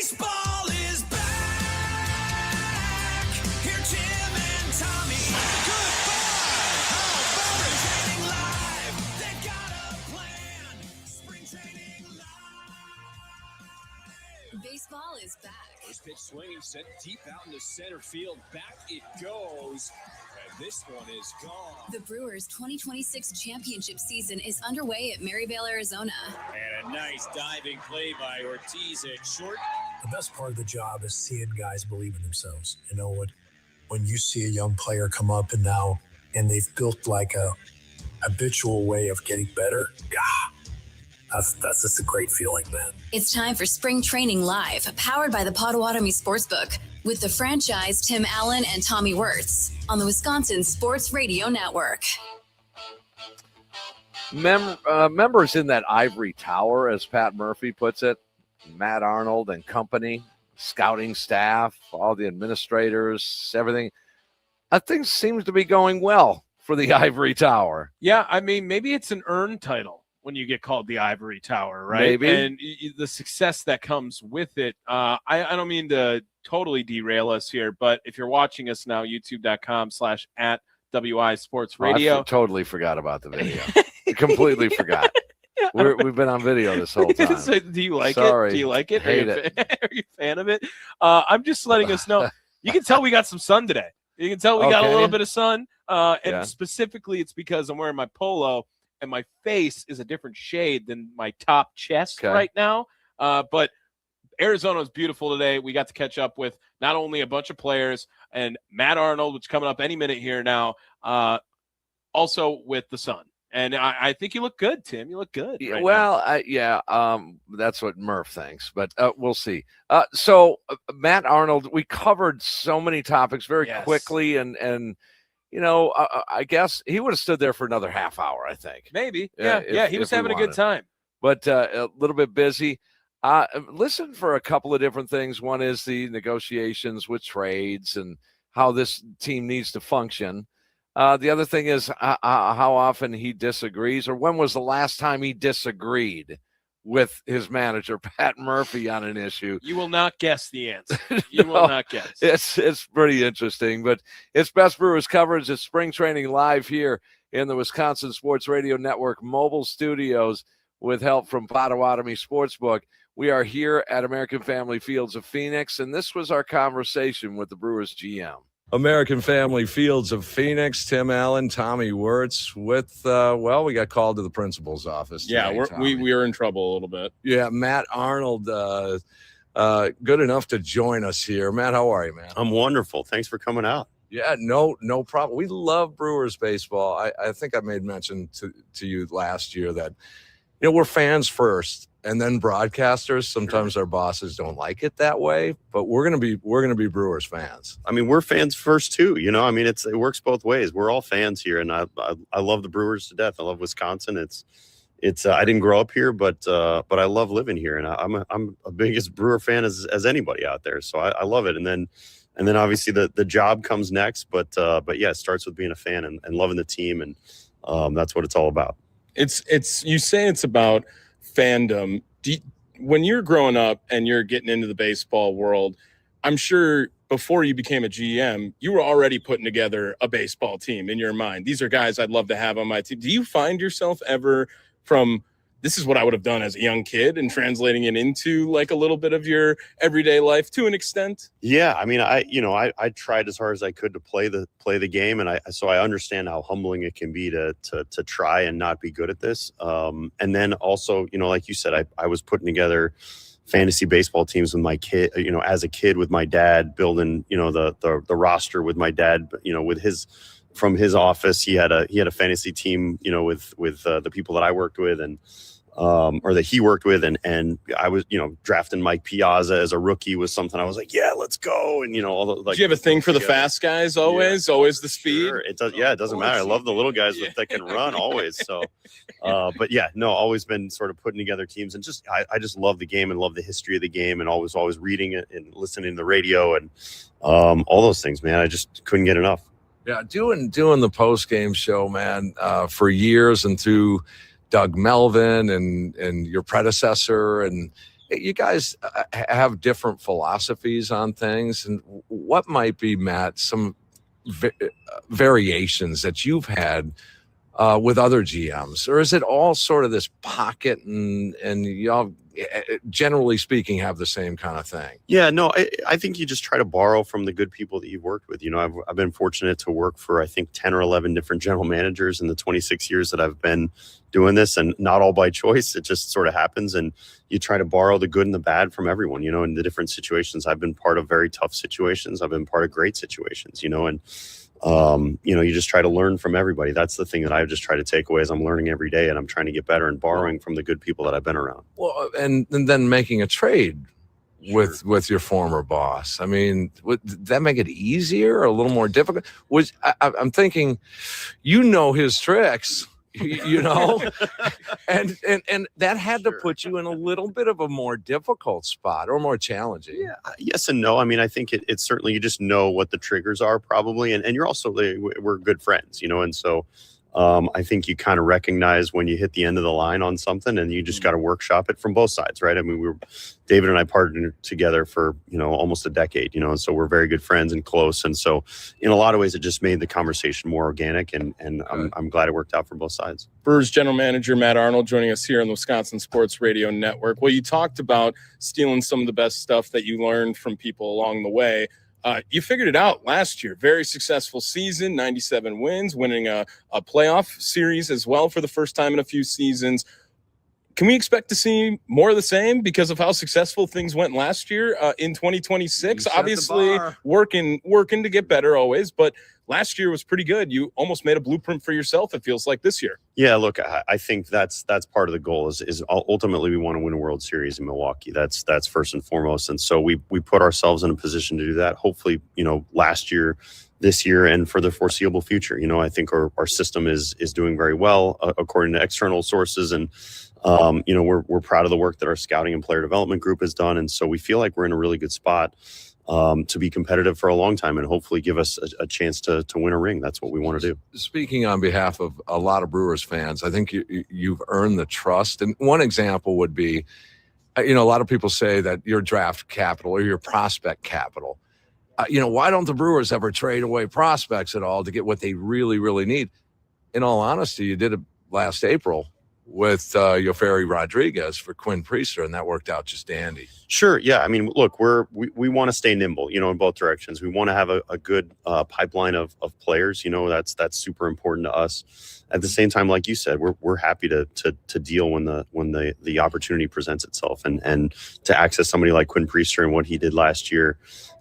A: Baseball is back. Here Tim and Tommy. Goodbye. How about it? Training live. They've got a plan. Spring training live.
B: Baseball is back.
C: First pitch swinging, sent deep out into center field. Back it goes. And this one is gone.
B: The Brewers' 2026 championship season is underway at Maryvale, Arizona.
C: And a nice diving play by Ortiz at short.
D: The best part of the job is seeing guys believe in themselves. You know what? When you see a young player come up and they've built like a habitual way of getting better. God, that's just a great feeling, man.
B: It's time for Spring Training Live, powered by the Potawatomi Sportsbook, with the franchise Tim Allen and Tommy Wirtz on the Wisconsin Sports Radio Network.
G: Members in that ivory tower, as Pat Murphy puts it, Matt Arnold and company, scouting staff, all the administrators, everything. Things seems to be going well for the ivory tower.
H: Yeah, I mean, maybe it's an earned title when you get called the Ivory Tower, right?
G: Maybe.
H: And the success that comes with it. I don't mean to totally derail us here, but if you're watching us now, youtube.com/@WI Sports Radio.
G: I totally forgot about the video. Completely forgot. We've been on video this whole time.
H: So, do you like
G: Sorry.
H: it? Do you like it?
G: Hate
H: Are you a fan of it? I'm just letting us know. You can tell we got some sun today. You can tell we got a little bit of sun. And specifically, it's because I'm wearing my polo and my face is a different shade than my top chest right now. But Arizona is beautiful today. We got to catch up with not only a bunch of players and Matt Arnold, which is coming up any minute here now, also with the sun. And I think you look good, Tim. You look good.
G: Yeah, that's what Murph thinks, but we'll see. So Matt Arnold, we covered so many topics very quickly, and you know, I guess he would have stood there for another half hour, I think.
H: Maybe. He was having a good time.
G: But a little bit busy. Listen for a couple of different things. One is the negotiations with trades and how this team needs to function. The other thing is how often he disagrees, or when was the last time he disagreed with his manager, Pat Murphy, on an issue.
H: You will not guess the answer. You will not guess.
G: It's pretty interesting, but it's Best Brewers coverage. It's Spring Training Live here in the Wisconsin Sports Radio Network mobile studios with help from Potawatomi Sportsbook. We are here at American Family Fields of Phoenix, and this was our conversation with the Brewers GM. American Family Fields of Phoenix, Tim Allen, Tommy Wirtz with, we got called to the principal's office today,
K: we were in trouble a little bit.
G: Yeah, Matt Arnold, good enough to join us here. Matt, how are you, man?
L: I'm wonderful. Thanks for coming out.
G: Yeah, no problem. We love Brewers baseball. I think I made mention to you last year that, you know, we're fans first and then broadcasters. Sometimes our bosses don't like it that way, but we're gonna be Brewers fans.
L: I mean, we're fans first too. You know, I mean, it works both ways. We're all fans here, and I love the Brewers to death. I love Wisconsin. It's I didn't grow up here, but I love living here, and I'm a biggest Brewer fan as anybody out there. So I love it, and then obviously the job comes next. But yeah, it starts with being a fan and loving the team, and that's what it's all about.
K: It's you say it's about fandom. When you're growing up and you're getting into the baseball world, I'm sure before you became a GM, you were already putting together a baseball team in your mind. These are guys I'd love to have on my team. Do you find yourself ever from this is what I would have done as a young kid and translating it into like a little bit of your everyday life to an extent?
L: Yeah. I mean, I tried as hard as I could to play the game. And so I understand how humbling it can be to try and not be good at this. And then also, you know, like you said, I was putting together fantasy baseball teams with my kid, you know, as a kid with my dad, building, you know, the roster with my dad, you know, from his office, he had a fantasy team, you know, with the people that I worked with and or that he worked with, and I was, you know, drafting Mike Piazza as a rookie was something I was like, yeah, let's go, and you know, all the, like.
K: Do you have a thing for the fast guys? Always the speed.
L: Sure. It does. Yeah, it doesn't matter. I love the little guys that can run always. So, but yeah, no, always been sort of putting together teams, and just I just love the game and love the history of the game, and always reading it and listening to the radio and all those things, man. I just couldn't get enough.
G: Yeah, doing the post game show, man, for years and through Doug Melvin and your predecessor, and
I: you guys have different philosophies on things, and what might be, Matt, some variations that you've had with other GMs, or is it all sort of this pocket and y'all, generally speaking, have the same kind of thing?
L: Yeah, no, I think you just try to borrow from the good people that you've worked with. You know, I've been fortunate to work for, I think, 10 or 11 different general managers in the 26 years that I've been doing this, and not all by choice. It just sort of happens, and you try to borrow the good and the bad from everyone, you know, in the different situations. I've been part of very tough situations. I've been part of great situations, you know, and you know, you just try to learn from everybody. That's the thing that I just try to take away, is I'm learning every day, and I'm trying to get better and borrowing from the good people that I've been around.
I: Well, and then making a trade with your former boss. I mean, would that make it easier or a little more difficult? I'm thinking, you know, his tricks. You know, and that had to put you in a little bit of a more difficult spot, or more challenging.
L: Yeah, yes and no. I mean, I think it's certainly, you just know what the triggers are probably, and you're also, we're good friends, you know, and so I think you kind of recognize when you hit the end of the line on something, and you just got to workshop it from both sides, right? I mean, David and I partnered together for, you know, almost a decade, you know, and so we're very good friends and close. And so in a lot of ways, it just made the conversation more organic, and I'm glad it worked out for both sides.
K: Brewers general manager Matt Arnold joining us here on the Wisconsin Sports Radio Network. Well, you talked about stealing some of the best stuff that you learned from people along the way. You figured it out last year. Very successful season, 97 wins, winning a playoff series as well for the first time in a few seasons. Can we expect to see more of the same because of how successful things went last year in 2026? Obviously, working to get better always, but last year was pretty good. You almost made a blueprint for yourself, it feels like, this year.
L: Yeah, look, I think that's part of the goal is ultimately we want to win a World Series in Milwaukee. That's first and foremost. And so we put ourselves in a position to do that. Hopefully, you know, last year, this year, and for the foreseeable future. You know, I think our system is doing very well according to external sources, and you know, we're proud of the work that our scouting and player development group has done. And so we feel like we're in a really good spot to be competitive for a long time, and hopefully give us a chance to win a ring. That's what we want to do.
I: Speaking on behalf of a lot of Brewers fans, I think you've earned the trust. And one example would be, you know, a lot of people say that your draft capital or your prospect capital, you know, why don't the Brewers ever trade away prospects at all to get what they really, really need? In all honesty, you did it last April with Yoferi Rodriguez for Quinn Priester, and that worked out just dandy.
L: Sure. Yeah. I mean, look, we want to stay nimble, you know, in both directions. We want to have a good pipeline of players. You know, that's super important to us. At the same time, like you said, we're happy to deal when the opportunity presents itself, and to access somebody like Quinn Priester and what he did last year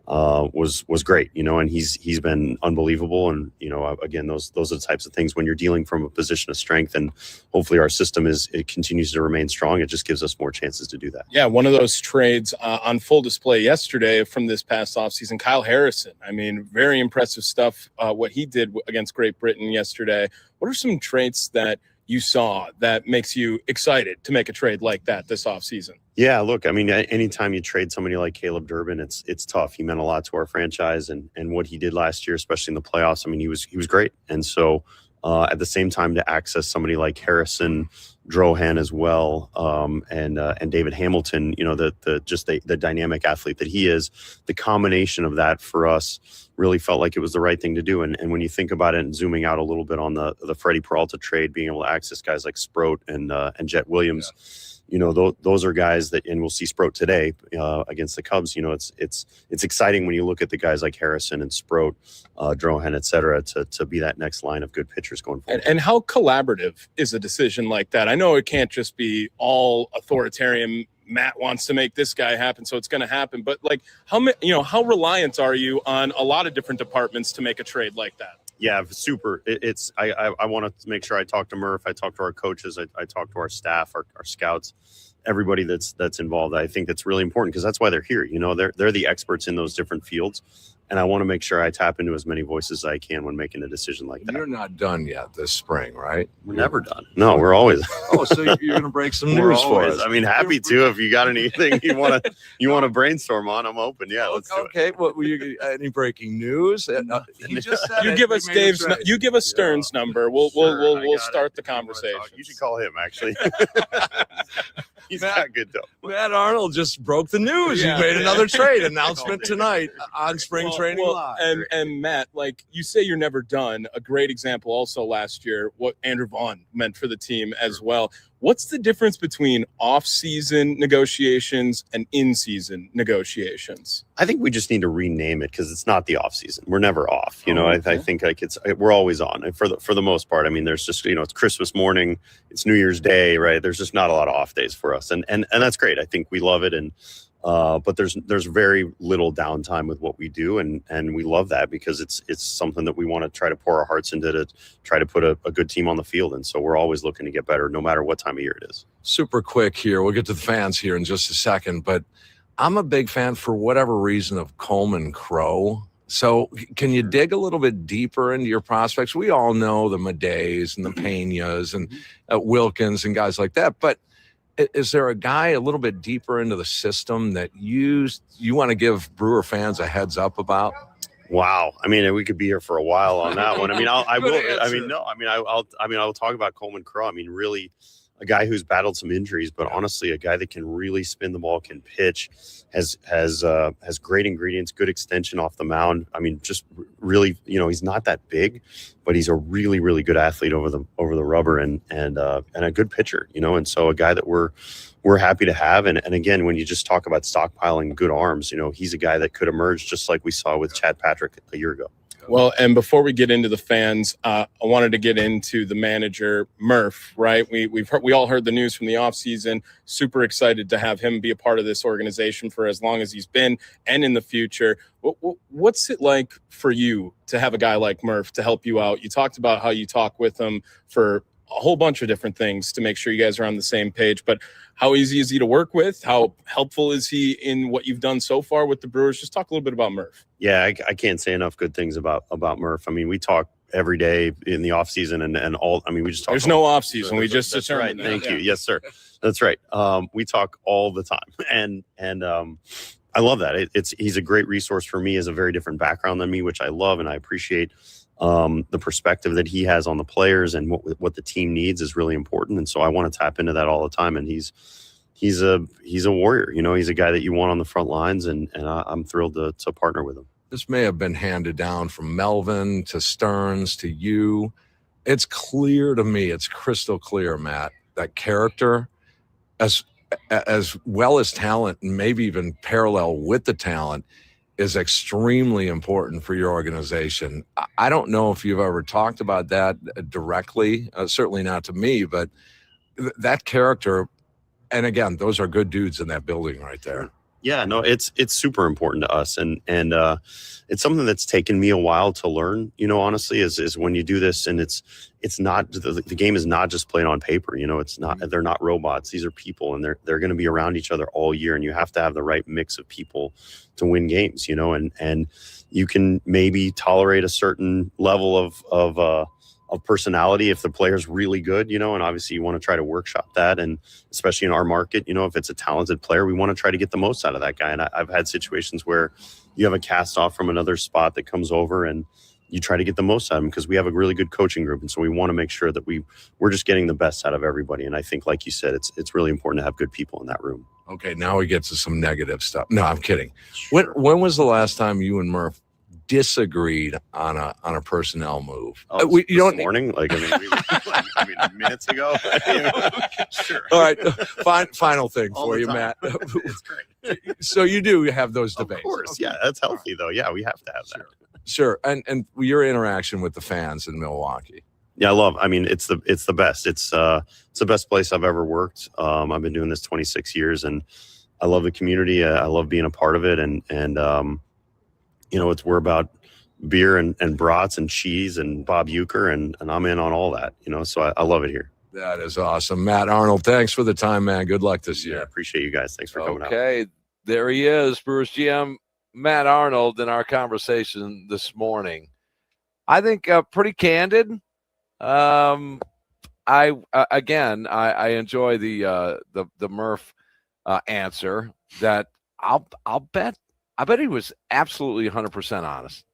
L: was great, you know, and he's been unbelievable. And, you know, again, those are the types of things when you're dealing from a position of strength, and hopefully our system it continues to remain strong. It just gives us more chances to do that.
K: Yeah. One of those trades on full display yesterday from this past offseason, Kyle Harrison. I mean, very impressive stuff. What he did against Great Britain yesterday. What are some traits that you saw that makes you excited to make a trade like that this offseason?
L: Yeah, look, I mean, anytime you trade somebody like Caleb Durbin, it's tough. He meant a lot to our franchise, and what he did last year, especially in the playoffs, I mean, he was great. And so at the same time, to access somebody like Harrison, Drohan as well, and David Hamilton, you know, the dynamic athlete that he is, the combination of that for us really felt like it was the right thing to do. And when you think about it, and zooming out a little bit on the Freddie Peralta trade, being able to access guys like Sproat and Jet Williams, you know, those are guys that, and we'll see Sproat today against the Cubs. You know, it's exciting when you look at the guys like Harrison and Sproat, Drohan, et cetera, to be that next line of good pitchers going forward.
K: And how collaborative is a decision like that? I know it can't just be all authoritarian. Matt wants to make this guy happen, so it's going to happen. But like, how reliant are you on a lot of different departments to make a trade like that?
L: Yeah, super. I want to make sure I talk to Murph. I talk to our coaches. I talk to our staff, our scouts, everybody that's involved. I think that's really important because that's why they're here. You know, they're the experts in those different fields. And I want to make sure I tap into as many voices as I can when making a decision like that.
I: You're not done yet this spring, right?
L: We're never done. No, we're always.
I: Oh, so you're going to break some news for us.
L: I mean, happy to. If you got anything you want to brainstorm on, I'm open. Yeah, let's do it.
I: Okay. Well, any breaking news? He just said
K: you give us Dave's. You give us Stern's number. We'll start the conversation.
L: You should call him, actually. He's that good, though.
I: Matt Arnold just broke the news.
K: Yeah,
I: he made
K: yeah.
I: another trade announcement tonight on Spring Training
K: Well,
I: Live.
K: and Matt, like you say, you're never done. A great example also last year, what Andrew Vaughn meant for the team as well. What's the difference between off-season negotiations and in-season negotiations?
L: I think we just need to rename it because it's not the off season. We're never off. I think like we're always on. And for the most part, I mean, there's just it's Christmas morning, it's New Year's Day, right? There's just not a lot of off days for us, and that's great. I think we love it, and but there's very little downtime with what we do, and we love that because it's something that we want to try to pour our hearts into to try to put a good team on the field, and so we're always looking to get better, no matter what time of year it is.
I: Super quick here. We'll get to the fans here in just a second, but I'm a big fan for whatever reason of Coleman Crow. So can you dig a little bit deeper into your prospects? We all know the Madeys and the Peñas and Wilkins and guys like that, but is there a guy a little bit deeper into the system that you want to give Brewer fans a heads up about?
L: Wow. I mean, we could be here for a while on that one. I mean, I'll talk about Coleman Crow. I mean, really a guy who's battled some injuries, but honestly, a guy that can really spin the ball, can pitch, has great ingredients, good extension off the mound. I mean, just really, he's not that big, but he's a really, really good athlete over the rubber and a good pitcher, and so a guy that we're happy to have. And again, when you just talk about stockpiling good arms, he's a guy that could emerge just like we saw with Chad Patrick a year ago.
K: Well, and before we get into the fans, I wanted to get into the manager, Murph, right? We all heard the news from the offseason. Super excited to have him be a part of this organization for as long as he's been and in the future. What's it like for you to have a guy like Murph to help you out? You talked about how you talk with him for a whole bunch of different things to make sure you guys are on the same page, but how easy is he to work with? How helpful is he in what you've done so far with the Brewers? Just talk a little bit about Murph.
L: Yeah, I can't say enough good things about Murph. I mean, we talk every day in the off season and all. I mean, we just talk.
K: There's no off season. We just
L: that's right.
K: That.
L: Thank you. Yes, sir. That's right. We talk all the time, and I love that. He's a great resource for me. He has a very different background than me, which I love and I appreciate. The perspective that he has on the players and what the team needs is really important, and so I want to tap into that all the time. And he's a warrior. He's a guy that you want on the front lines, and I'm thrilled to partner with him.
I: This may have been handed down from Melvin to Stearns to you. It's clear to me, it's crystal clear, Matt, that character as well as talent, and maybe even parallel with the talent, is extremely important for your organization. I don't know if you've ever talked about that directly, certainly not to me, but that character, and again, those are good dudes in that building right there.
L: Yeah, no, it's super important to us, and it's something that's taken me a while to learn. Honestly, is when you do this, and it's not the game is not just played on paper. It's not. They're not robots. These are people, and they're going to be around each other all year, and you have to have the right mix of people to win games. And you can maybe tolerate a certain level of personality if the player's really good, and obviously you want to try to workshop that. And especially in our market, if it's a talented player, we want to try to get the most out of that guy. And I've had situations where you have a cast off from another spot that comes over and you try to get the most out of him because we have a really good coaching group. And so we want to make sure that we're just getting the best out of everybody. And I think, like you said, it's really important to have good people in that room.
I: Okay, now we get to some negative stuff. No, I'm kidding. Sure. When was the last time you and Murph disagreed on a personnel move?
L: This morning, minutes ago. Sure.
I: All right, final thing
L: All
I: for you,
L: time.
I: Matt.
L: It's great.
I: So you do have those debates,
L: of course.
I: Okay.
L: Yeah, that's healthy though. Yeah, we have to have that.
I: Sure, and your interaction with the fans in Milwaukee.
L: Yeah, it's the best. It's the best place I've ever worked. I've been doing this 26 years, and I love the community. I love being a part of it, and we're about beer and brats and cheese and Bob Uecker, and I'm in on all that. So I love it here.
I: That is awesome, Matt Arnold. Thanks for the time, man. Good luck this year.
L: Yeah, appreciate you guys. Thanks for coming out.
G: Okay, there he is, Brewers GM Matt Arnold, in our conversation this morning. I think pretty candid. I enjoy the Murph answer. That I bet he was absolutely 100% honest.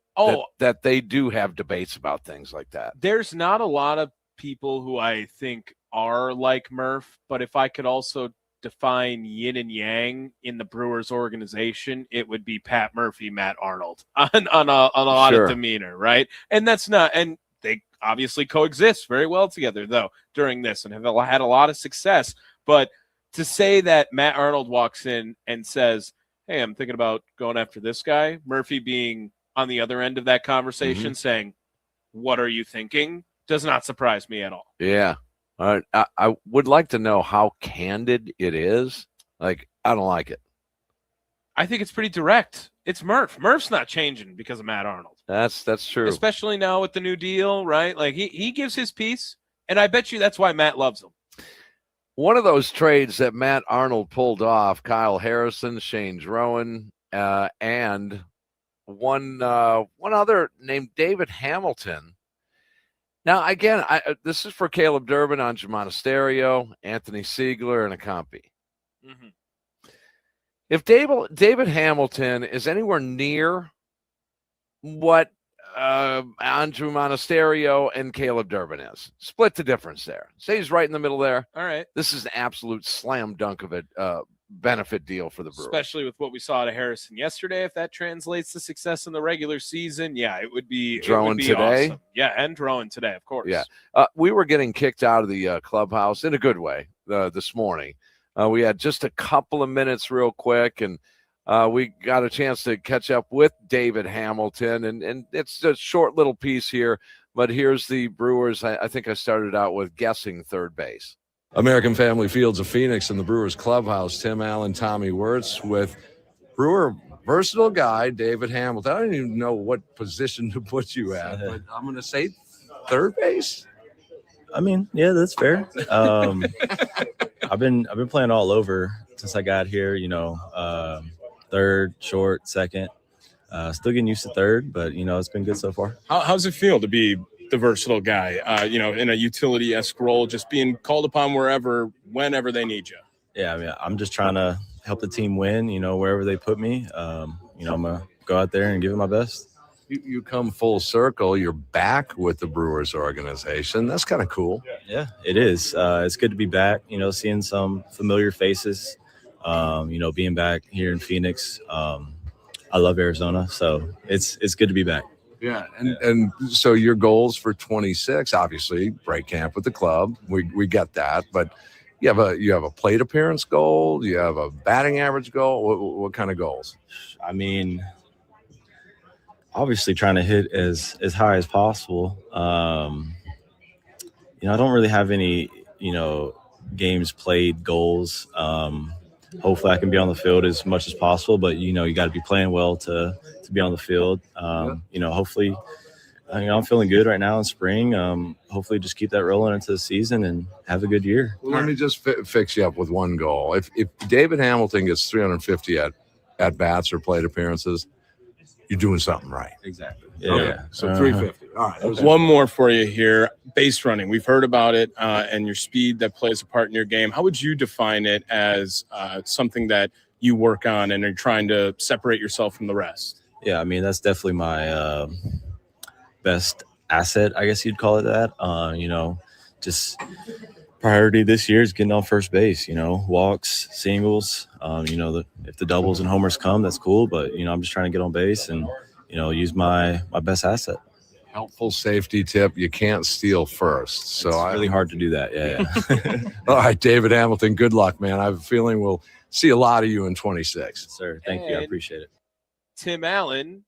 G: That they do have debates about things like that.
H: There's not a lot of people who I think are like Murph, but if I could also define yin and yang in the Brewers organization, it would be Pat Murphy, Matt Arnold on a lot of demeanor, right? And that's not, and they obviously coexist very well together, though, during this and have had a lot of success. But to say that Matt Arnold walks in and says, hey, I'm thinking about going after this guy, Murphy being on the other end of that conversation saying, what are you thinking? Does not surprise me at all.
I: Yeah. I would like to know how candid it is. Like, I don't like it.
H: I think it's pretty direct. It's Murph. Murph's not changing because of Matt Arnold.
I: That's true.
H: Especially now with the new deal, right? Like, he gives his piece, and I bet you that's why Matt loves him.
I: One of those trades that Matt Arnold pulled off, Kyle Harrison, Shane Drowan, and one other named David Hamilton. Now, again, this is for Caleb Durbin, Anju Monasterio, Anthony Siegler, and Acampi.
H: Mm-hmm.
I: If David Hamilton is anywhere near what Anju Monasterio and Caleb Durbin is, split the difference there. Say he's right in the middle there.
H: All right.
I: This is an absolute slam dunk of a benefit deal for the Brewers.
H: Especially with what we saw to Harrison yesterday. If that translates to success in the regular season, yeah, it would be
I: today.
H: Awesome. Yeah, and Drowan today, of course.
I: Yeah. We were getting kicked out of the clubhouse in a good way this morning. We had just a couple of minutes real quick, and we got a chance to catch up with David Hamilton, and it's a short little piece here, but here's the Brewers. I think I started out with guessing third base. American Family Fields of Phoenix in the Brewers clubhouse. Tim Allen, Tommy Wirtz with Brewer versatile guy, David Hamilton. I don't even know what position to put you at, but I'm going to say third base.
M: I mean, yeah, that's fair. I've been playing all over since I got here, third, short, second. Still getting used to third, but, it's been good so far.
K: How's it feel to be the versatile guy, in a utility-esque role, just being called upon whenever they need you?
M: Yeah, I mean, I'm just trying to help the team win, wherever they put me. I'm going to go out there and give it my best.
I: You come full circle. You're back with the Brewers organization. That's kind of cool.
M: Yeah, it is. It's good to be back, seeing some familiar faces, being back here in Phoenix. I love Arizona, so it's good to be back.
I: Yeah, and so your goals for 26, obviously, break camp with the club. We get that, but you have a plate appearance goal. You have a batting average goal. What kind of goals?
M: I mean, obviously trying to hit as high as possible. I don't really have any games played goals. Hopefully I can be on the field as much as possible, but you got to be playing well to be on the field. Hopefully, I'm feeling good right now in spring. Hopefully just keep that rolling into the season and have a good year.
I: Well, let me just fix you up with one goal. If David Hamilton gets 350 at bats or plate appearances, you're doing something right.
M: Exactly.
I: Okay.
M: Yeah.
I: So 350. All right.
K: Okay. One more for you here. Base running. We've heard about it and your speed that plays a part in your game. How would you define it as something that you work on and are trying to separate yourself from the rest?
M: Yeah, I mean, that's definitely my best asset, I guess you'd call it that. Just priority this year is getting on first base, walks, singles. If the doubles and homers come, that's cool. But, I'm just trying to get on base and, use my best asset.
I: Helpful safety tip. You can't steal first. So
M: it's really hard to do that. Yeah.
I: All right, David Hamilton, good luck, man. I have a feeling we'll see a lot of you in 26.
M: Sir, thank you. I appreciate it.
H: Tim Allen,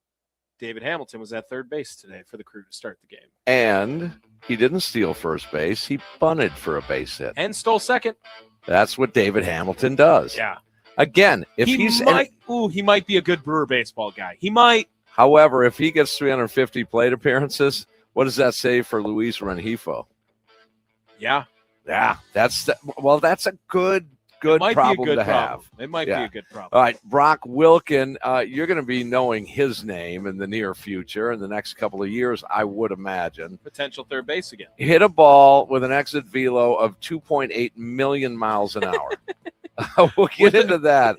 H: David Hamilton was at third base today for the Crew to start the game.
I: And he didn't steal first base. He bunted for a base hit.
H: And stole second.
I: That's what David Hamilton does.
H: Yeah.
I: Again, if
H: he might be a good Brewer baseball guy. He might.
I: However, if he gets 350 plate appearances, what does that say for Luis Rengifo?
H: Yeah.
I: Yeah. That's a good problem to have.
H: It might be a good problem.
I: All right, Brock Wilken, you're going to be knowing his name in the near future, in the next couple of years, I would imagine.
H: Potential third base again.
I: Hit a ball with an exit velo of 2.8 million miles an hour. We'll get into that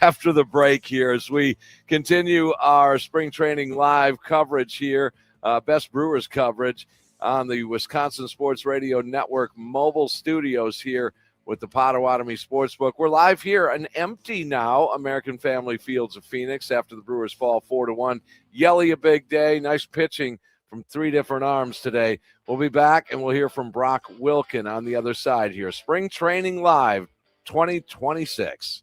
I: after the break here as we continue our spring training live coverage here, best Brewers coverage on the Wisconsin Sports Radio Network mobile studios here with
G: with the Potawatomi Sportsbook. We're live here, an empty now American Family Fields of Phoenix after the Brewers fall 4-1. Yelly a big day. Nice pitching from three different arms today. We'll be back, and we'll hear from Brock Wilken on the other side here. Spring Training Live 2026.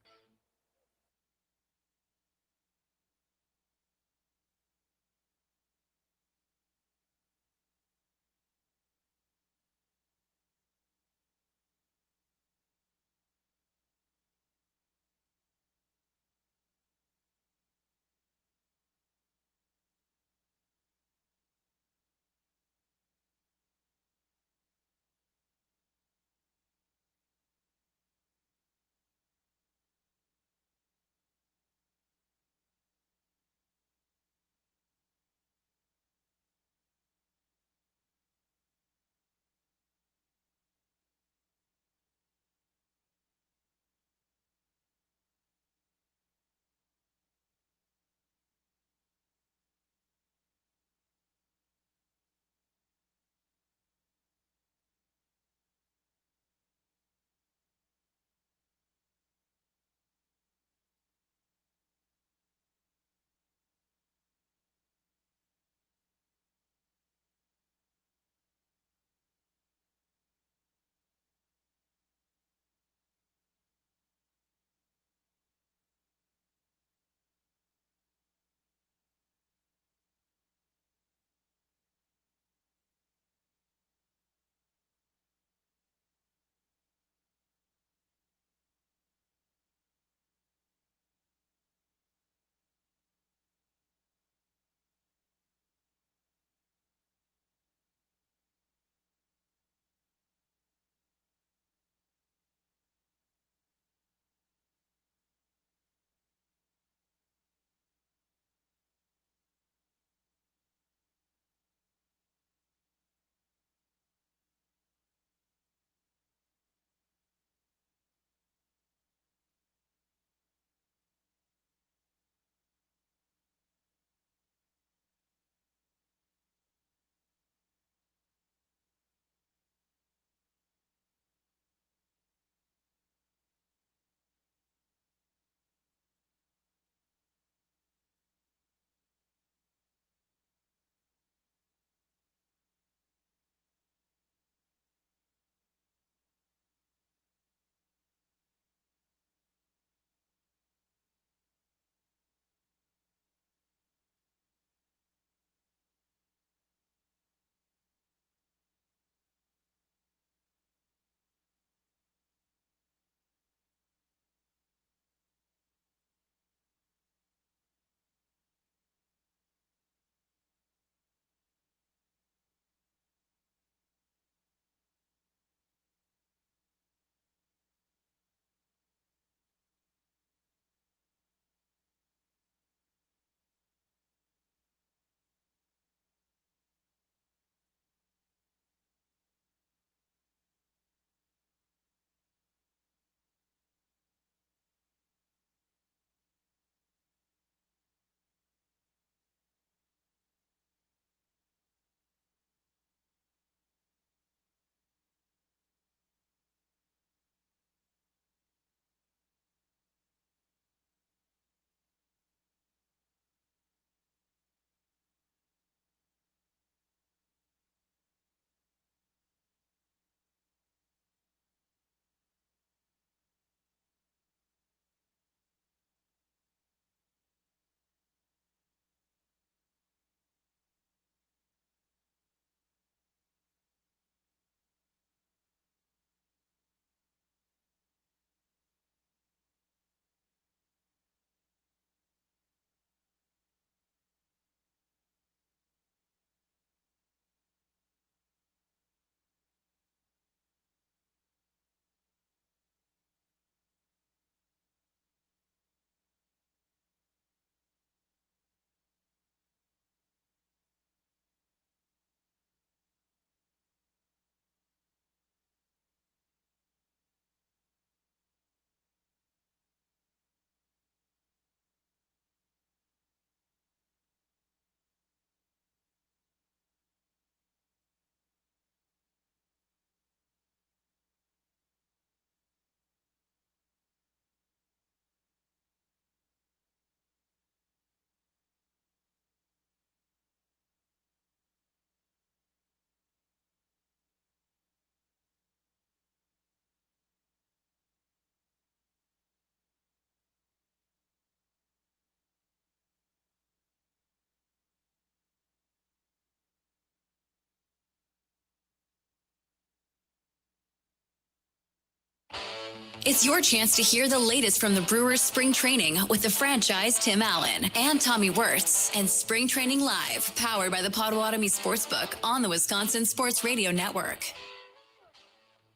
B: It's your chance to hear the latest from the Brewers spring training with the franchise Tim Allen and Tommy Wirtz and Spring Training Live, powered by the Potawatomi Sportsbook on the Wisconsin Sports Radio Network.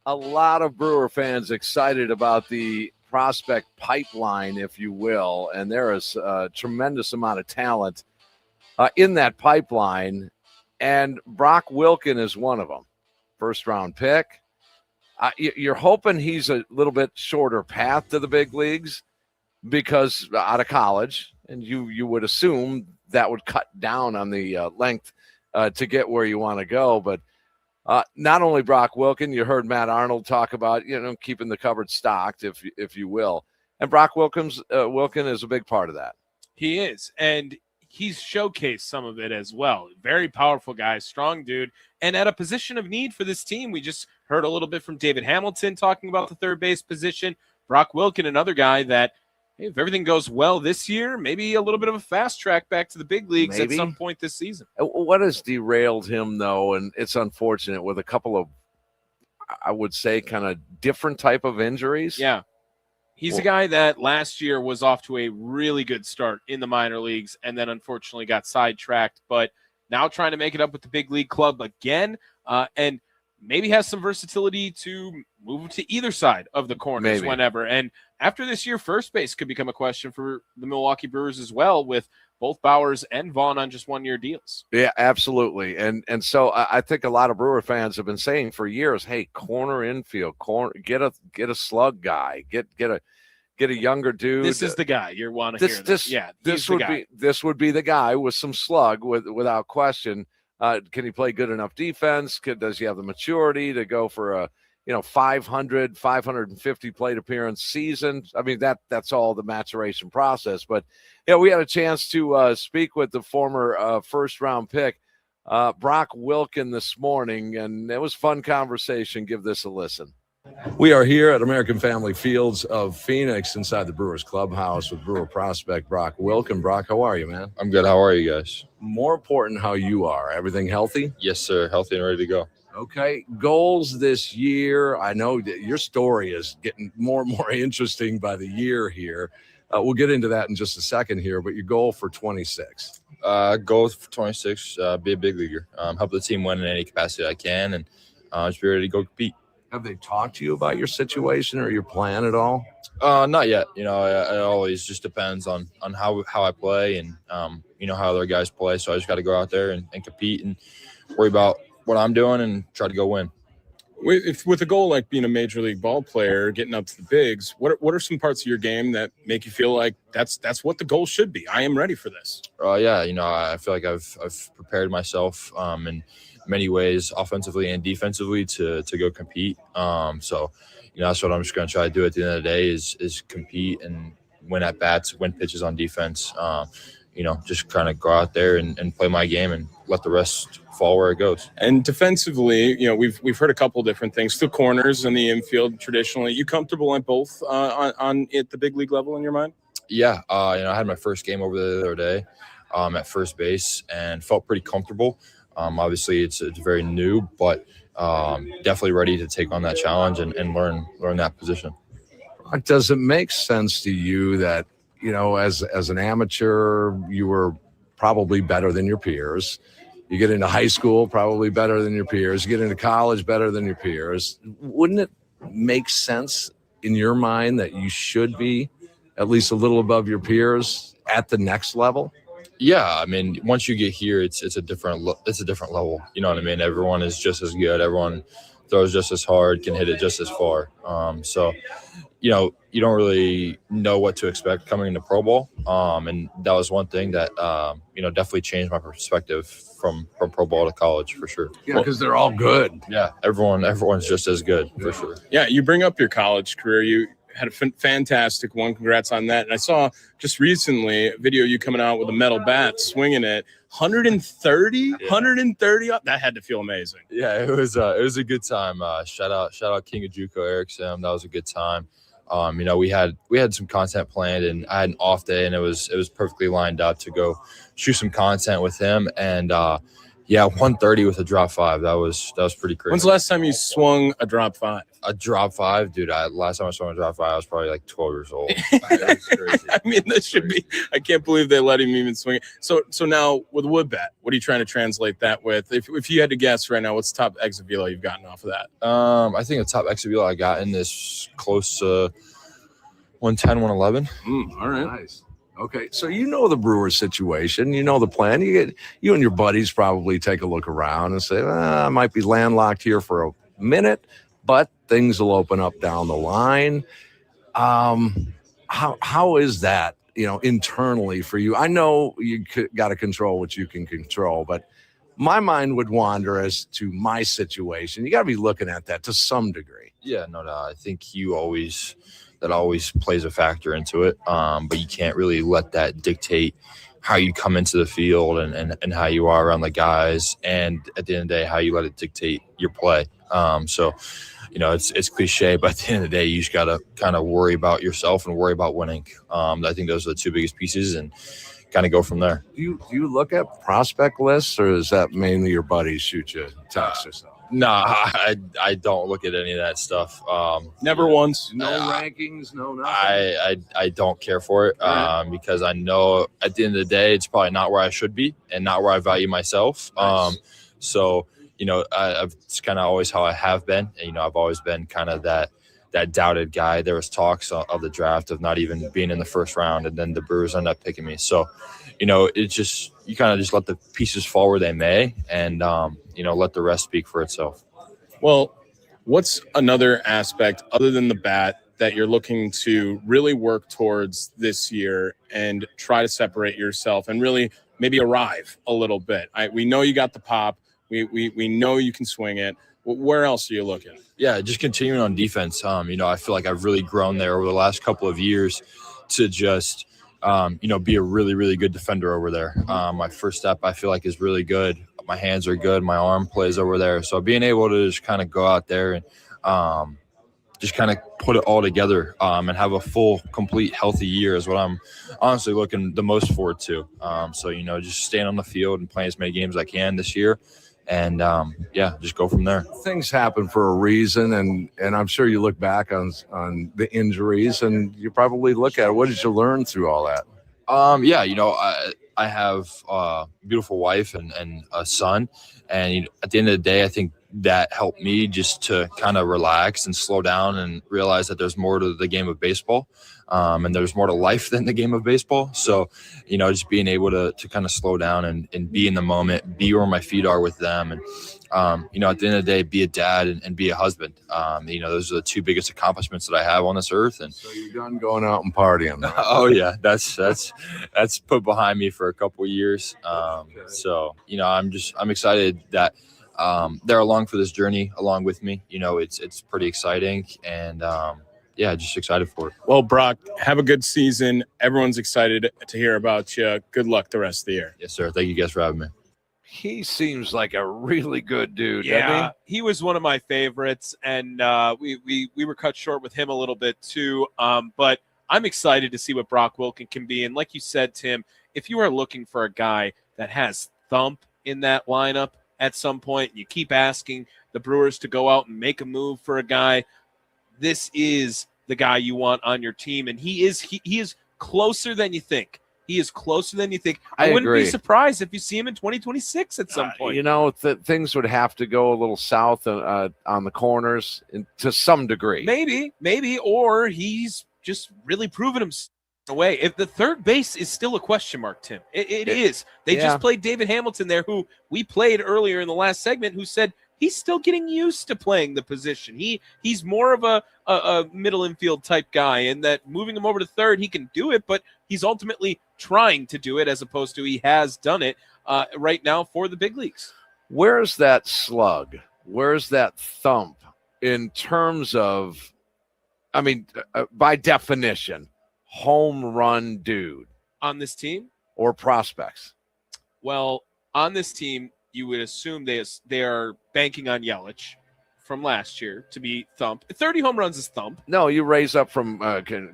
G: A lot of Brewer fans excited about the prospect pipeline, if you will, and there is a tremendous amount of talent in that pipeline, and Brock Wilken is one of them. First-round pick. You're hoping he's a little bit shorter path to the big leagues because out of college, and you would assume that would cut down on the length to get where you want to go. But not only Brock Wilken, you heard Matt Arnold talk about, keeping the cupboard stocked, if you will. And Brock Wilken is a big part of that.
H: He is, and he's showcased some of it as well. Very powerful guy, strong dude, and at a position of need for this team. We just heard a little bit from David Hamilton talking about the third base position. Brock Wilken, another guy that, hey, if everything goes well this year, maybe a little bit of a fast track back to the big leagues at some point this season.
G: What has derailed him, though, and it's unfortunate, with a couple of, I would say, kind of different type of injuries?
H: Yeah. He's a guy that last year was off to a really good start in the minor leagues and then unfortunately got sidetracked, but now trying to make it up with the big league club again, and maybe has some versatility to move to either side of the corners whenever. And after this year, first base could become a question for the Milwaukee Brewers as well, with both Bowers and Vaughn on just one-year deals.
G: Yeah, absolutely. And so I think a lot of Brewer fans have been saying for years, hey, corner infield, get a slug guy, get a younger dude.
H: This is the guy you want to hear.
G: This would be the guy with some slug, without question. Can he play good enough defense? Does he have the maturity to go for a 550 plate appearance season? I mean, that's all the maturation process. But we had a chance to speak with the former first round pick, Brock Wilken, this morning, and it was a fun conversation. Give this a listen. We are here at American Family Fields of Phoenix inside the Brewers clubhouse with Brewer prospect Brock Wilken. Brock, how are you, man?
N: I'm good. How are you guys?
G: More important, how you are. Everything healthy?
N: Yes, sir. Healthy and ready to go.
G: Okay. Goals this year. I know that your story is getting more and more interesting by the year here. We'll get into that in just a second here, but your goal for 26?
N: Goal for 26, be a big leaguer. Help the team win in any capacity I can, and just be ready to go compete.
G: Have they talked to you about your situation or your plan at all?
N: Not yet. It always just depends on how I play and, how other guys play. So I just got to go out there and compete and worry about what I'm doing and try to go win.
K: With a goal like being a major league ball player, getting up to the bigs, what are some parts of your game that make you feel like that's what the goal should be? I am ready for this.
N: I feel like I've prepared myself in many ways, offensively and defensively, to go compete. So that's what I'm just going to try to do at the end of the day is compete and win at bats, win pitches on defense. Just kind of go out there and play my game and let the rest fall where it goes.
K: And defensively, we've heard a couple of different things. The corners and the infield traditionally. You comfortable at both on at the big league level in your mind?
N: Yeah. I had my first game over the other day at first base and felt pretty comfortable. Obviously, it's very new, but definitely ready to take on that challenge and learn that position.
G: Does it make sense to you that, as an amateur, you were probably better than your peers? You get into high school, probably better than your peers. You get into college, better than your peers. Wouldn't it make sense in your mind that you should be at least a little above your peers at the next level?
N: Yeah, I mean, once you get here, it's a different level. You know what I mean? Everyone is just as good. Everyone throws just as hard, can hit it just as far. So, you don't really know what to expect coming into pro ball. And that was one thing that definitely changed my perspective from pro ball to college for sure.
G: Yeah, because they're all good.
N: Yeah, everyone's just as good for sure.
K: Yeah, you bring up your college career. You had a fantastic one. Congrats on that. And I saw just recently a video of you coming out with a metal bat, swinging it 130. That had to feel amazing.
N: Yeah, it was a good time. Shout out King of Juco, Eric Sam. That was a good time. We had some content planned, and I had an off day, and it was perfectly lined up to go shoot some content with him. And Yeah, 130 with a drop 5. That was pretty crazy.
K: When's the last time you swung a drop 5?
N: A drop 5, dude. Last time I swung a drop 5, I was probably like 12 years old. That's crazy.
K: I mean, that should be. I can't believe they let him even swing it. So now with wood bat, what are you trying to translate that with? If you had to guess right now, what's the top exit velo you've gotten off of that?
N: I think the top exit velo I got in is close to 110, 111.
K: All right.
I: Nice. Okay, so you know the Brewers situation, you know the plan. You and your buddies probably take a look around and say, I might be landlocked here for a minute, but things will open up down the line. How is that, internally for you? I know you got to control what you can control, but my mind would wander as to my situation. You got to be looking at that to some degree.
N: Yeah, no, I think that always plays a factor into it. But you can't really let that dictate how you come into the field and how you are around the guys. And at the end of the day, how you let it dictate your play. So, it's cliche, but at the end of the day, you just got to kind of worry about yourself and worry about winning. I think those are the two biggest pieces and kind of go from there.
I: Do you look at prospect lists, or is that mainly your buddies shoot you texts or something?
N: No, I don't look at any of that stuff.
K: Never once.
I: No rankings, no nothing.
N: I don't care for it because I know at the end of the day, it's probably not where I should be and not where I value myself.
I: Nice.
N: So, it's kind of always how I have been. And, I've always been kind of that doubted guy. There was talks of the draft of not even being in the first round, and then the Brewers ended up picking me. So, it's just you kind of just let the pieces fall where they may, and let the rest speak for itself.
K: Well, what's another aspect other than the bat that you're looking to really work towards this year and try to separate yourself and really maybe arrive a little bit? We know you got the pop. We know you can swing it. Where else are you looking?
N: Yeah, just continuing on defense. I feel like I've really grown there over the last couple of years to just, be a really, really good defender over there. My first step, I feel like, is really good. My hands are good. My arm plays over there. So being able to just kind of go out there and just kind of put it all together and have a full, complete, healthy year is what I'm honestly looking the most forward to. Just staying on the field and playing as many games as I can this year. And just go from there.
I: Things happen for a reason, and I'm sure you look back on the injuries, and you probably look at it. What did you learn through all that?
N: I have a beautiful wife and a son, and at the end of the day, I think that helped me just to kind of relax and slow down and realize that there's more to the game of baseball. And there's more to life than the game of baseball. So, just being able to kind of slow down and be in the moment, be where my feet are with them. And, at the end of the day, be a dad and be a husband. Those are the two biggest accomplishments that I have on this earth. And
I: so you're done going out and partying. Right?
N: Oh yeah, that's put behind me for a couple of years. I'm excited that they're along for this journey along with me. It's pretty exciting, and just excited for it.
K: Well, Brock, have a good season. Everyone's excited to hear about you. Good luck the rest of the year.
N: Yes, sir. Thank you guys for having me.
G: He seems like a really good dude.
H: Yeah, he was one of my favorites, and we were cut short with him a little bit too. But I'm excited to see what Brock Wilken can be. And like you said, Tim, if you are looking for a guy that has thump in that lineup at some point, you keep asking the Brewers to go out and make a move for a guy, this is the guy you want on your team. And he is closer than you think. He is closer than you think. I wouldn't
G: agree.
H: be surprised if you see him in 2026 at some point.
G: Things would have to go a little south on the corners to some degree.
H: Maybe, or he's just really proven himself away. If the third base is still a question mark, Tim, it is. They just played David Hamilton there, who we played earlier in the last segment, who said he's still getting used to playing the position. He's more of a middle infield type guy, and that moving him over to third, he can do it, but he's ultimately trying to do it as opposed to he has done it right now for the big leagues.
G: Where's that slug? Where's that thump in terms of, by definition, home run dude
H: on this team
G: or prospects?
H: Well, on this team, you would assume they are banking on Yelich from last year to be thump. 30 home runs is thump.
G: No, you raise up from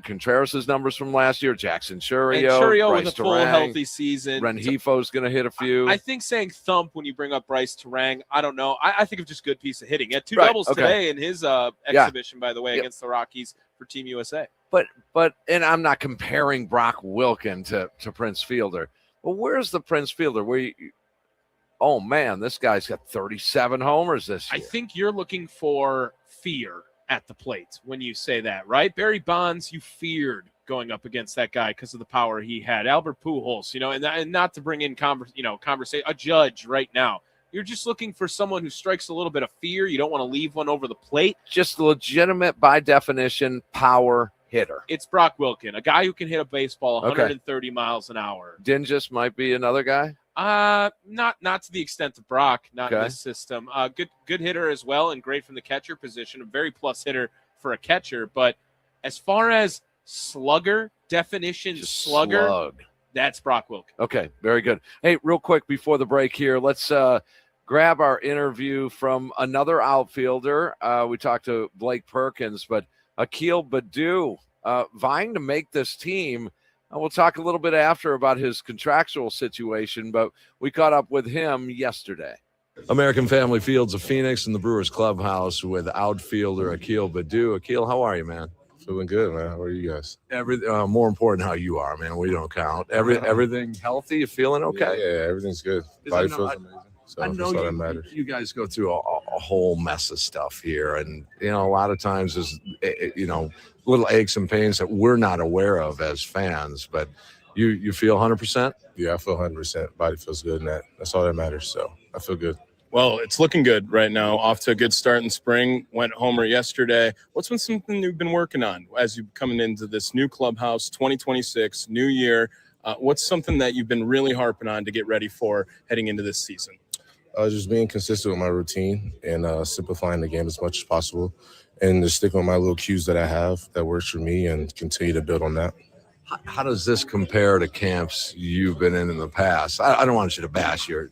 G: Contreras' numbers from last year. Jackson Churio,
H: And Churio
G: Bryce
H: with a full
G: Turang,
H: healthy season.
G: Renjifo's going to hit a few.
H: I think saying thump when you bring up Bryce Turang, I don't know. I think of just good piece of hitting. He had 2 doubles today in his exhibition, by the way, against the Rockies for Team USA.
G: But and I'm not comparing Brock Wilken to Prince Fielder. Well, where's the Prince Fielder? Oh, man, this guy's got 37 homers this year.
H: I think you're looking for fear at the plate when you say that, right? Barry Bonds, you feared going up against that guy because of the power he had. Albert Pujols, and not to bring in conversation, a Judge right now. You're just looking for someone who strikes a little bit of fear. You don't want to leave one over the plate.
G: Just legitimate, by definition, power hitter.
H: It's Brock Wilken, a guy who can hit a baseball 130 miles an hour.
G: Dingus might be another guy.
H: Not to the extent of Brock, not in this system. Good hitter as well, and great from the catcher position. A very plus hitter for a catcher. But as far as slugger definition, slug. That's Brock Wilken.
G: Okay, very good. Hey, real quick before the break here, let's grab our interview from another outfielder. We talked to Blake Perkins, but Akil Baddoo vying to make this team. We'll talk a little bit after about his contractual situation, but we caught up with him yesterday. American Family Fields of Phoenix in the Brewers clubhouse with outfielder Akil Baddoo. Akil, how are you, man?
O: Feeling good, man. How are you guys?
G: More important how you are, man. We don't count. Everything healthy? You feeling okay?
O: Yeah, everything's good. Body feels amazing. So
G: I know
O: that's all that matters.
G: you guys go through a whole mess of stuff here, and a lot of times there's little aches and pains that we're not aware of as fans. But you feel 100%?
O: Yeah, I feel 100%. Body feels good, and that's all that matters. So I feel good.
K: Well, it's looking good right now. Off to a good start in spring. Went homer yesterday. What's been something you've been working on as you're coming into this new clubhouse, 2026, new year? What's something that you've been really harping on to get ready for heading into this season?
O: Just being consistent with my routine and simplifying the game as much as possible, and just sticking with my little cues that I have that works for me and continue to build on that.
G: How does this compare to camps you've been in the past? I don't want you to bash your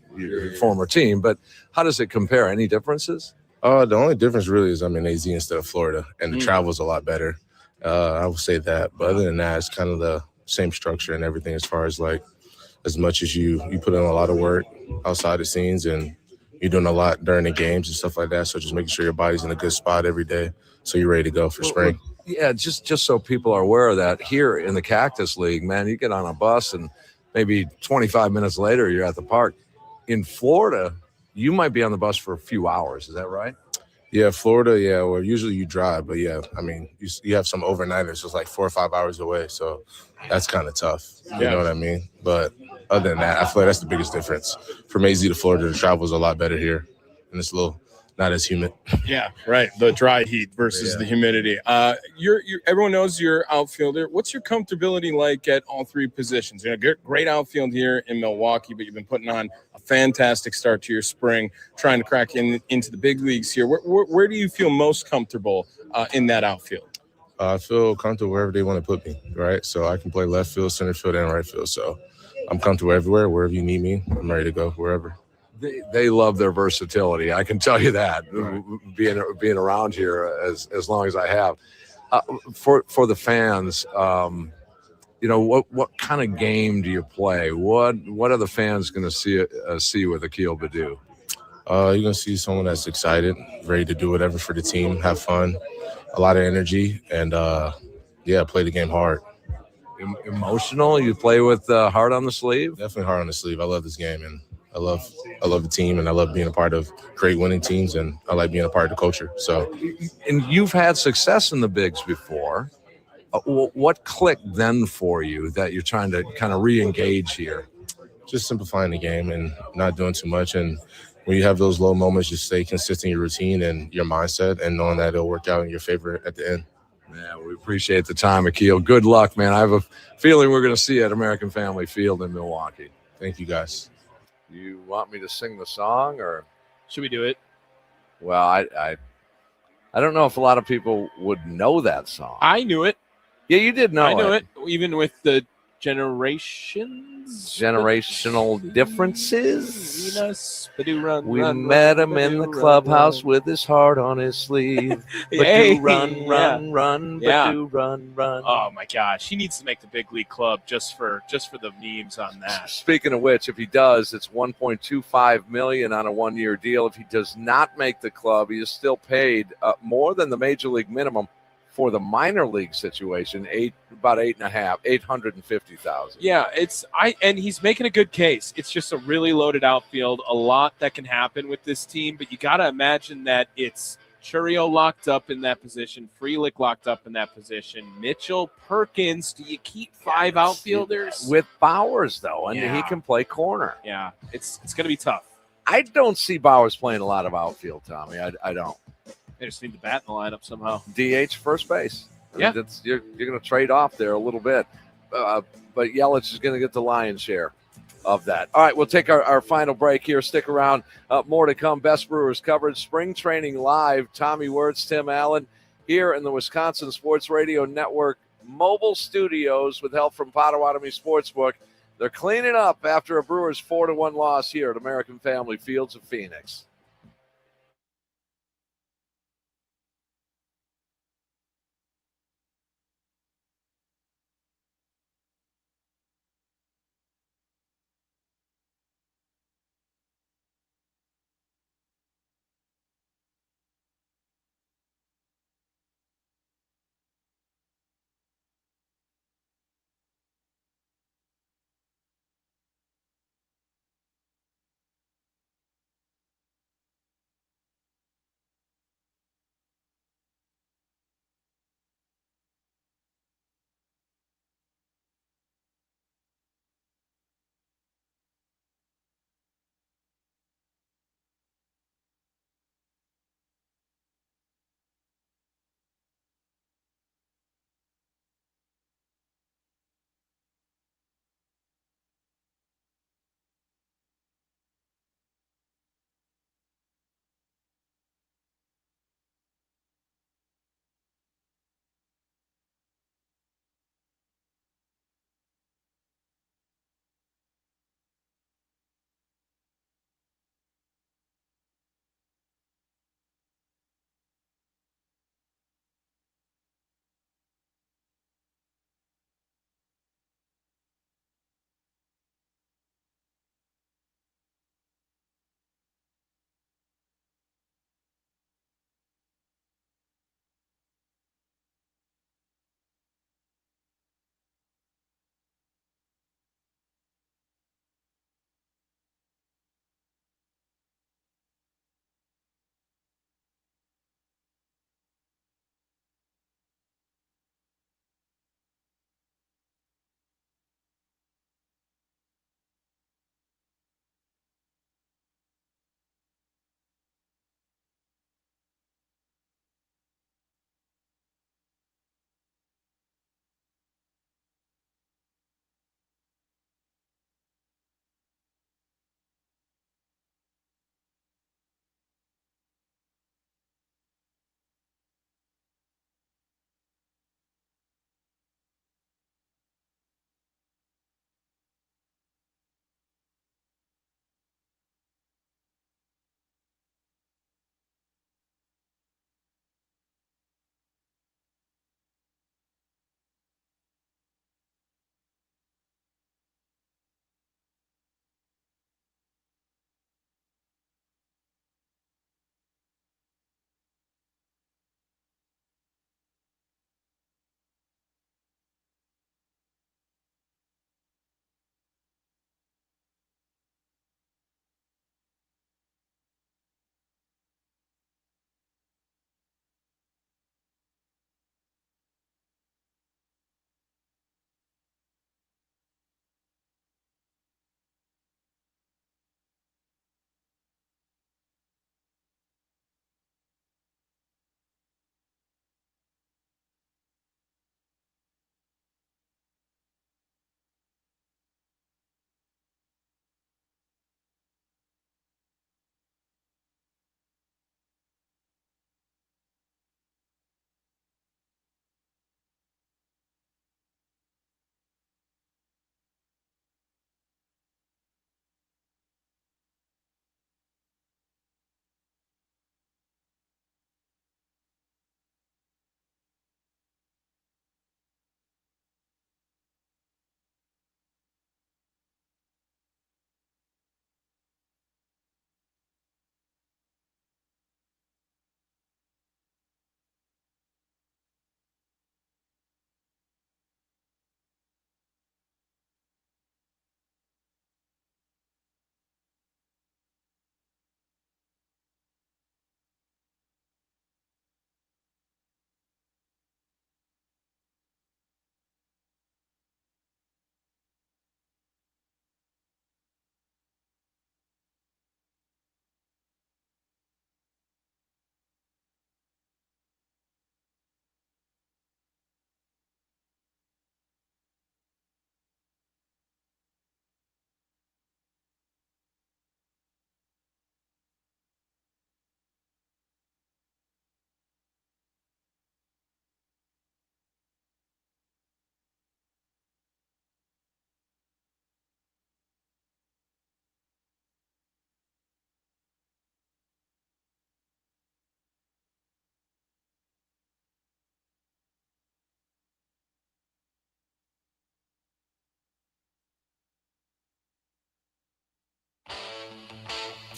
G: former team, but how does it compare? Any differences?
O: The only difference really is I'm in AZ instead of Florida, and the travel is a lot better. I would say that. But other than that, it's kind of the same structure and everything as far as like as much as you put in a lot of work outside the scenes and you're doing a lot during the games and stuff like that. So just making sure your body's in a good spot every day so you're ready to go for spring.
G: Yeah, just so people are aware of that, here in the Cactus League, man, you get on a bus and maybe 25 minutes later you're at the park. In Florida, you might be on the bus for a few hours. Is that right?
O: Yeah, Florida, yeah. Well, usually you drive, but yeah, I mean, you have some overnighters, so it's like 4 or 5 hours away. So that's kind of tough. You know what I mean? But other than that, I feel like that's the biggest difference. From AZ to Florida, the travel is a lot better here, and it's a little not as humid.
K: Yeah, right. The dry heat versus the humidity. You're everyone knows you're outfielder. What's your comfortability like at all three positions? Great outfield here in Milwaukee, but you've been putting on a fantastic start to your spring, trying to crack into the big leagues here. Where do you feel most comfortable in that outfield?
O: I feel comfortable wherever they want to put me, right? So I can play left field, center field, and right field. So I'm comfortable everywhere. Wherever you need me, I'm ready to go wherever.
G: They love their versatility. I can tell you that, being around here as long as I have. For the fans, what kind of game do you play? What are the fans going to see with Akil Baddoo?
O: You're going to see someone that's excited, ready to do whatever for the team, have fun, a lot of energy, and play the game hard.
G: Emotional? You play with heart on the sleeve?
O: Definitely heart on the sleeve. I love this game, and I love the team, and I love being a part of great winning teams, and I like being a part of the culture. So,
G: and you've had success in the bigs before. What clicked then for you that you're trying to kind of re-engage here?
O: Just simplifying the game and not doing too much. And when you have those low moments, just stay consistent in your routine and your mindset, and knowing that it'll work out in your favor at the end.
G: Yeah, we appreciate the time, Akil. Good luck, man. I have a feeling we're going to see you at American Family Field in Milwaukee.
O: Thank you, guys.
G: You want me to sing the song, or
H: should we do it?
G: Well, I don't know if a lot of people would know that song.
H: I knew it.
G: Yeah, you did know it.
H: I knew it. Even with the
G: Generational differences.
H: Venus, Badoo run,
G: We
H: run,
G: met
H: run,
G: him in
H: Badoo
G: the
H: run,
G: clubhouse
H: run.
G: with his heart on his sleeve.
H: Hey,
G: Badoo run,
H: yeah.
G: run, run,
H: Yeah.
G: Badoo run, run.
H: Oh my gosh, he needs to make the big league club just for the memes on that.
G: Speaking of which, if he does, it's $1.25 million on a one-year deal. If he does not make the club, he is still paid more than the major league minimum for the minor league situation. About $850,000.
H: Yeah, and he's making a good case. It's just a really loaded outfield, a lot that can happen with this team, but you got to imagine that it's Churio locked up in that position, Frelick locked up in that position, Mitchell, Perkins. Do you keep five outfielders?
G: With Bowers, though, and
H: Yeah.
G: he can play corner.
H: Yeah, it's going to be tough.
G: I don't see Bowers playing a lot of outfield, Tommy. I don't.
H: They just need the bat in the lineup somehow.
G: DH first base.
H: Yeah.
G: You're going to trade off there a little bit. But Yelich is going to get the lion's share of that. All right, we'll take our final break here. Stick around. More to come. Best Brewers coverage. Spring training live. Tommy Wirtz, Tim Allen here in the Wisconsin Sports Radio Network mobile studios with help from Potawatomi Sportsbook. They're cleaning up after a Brewers 4-1 loss here at American Family Fields of Phoenix.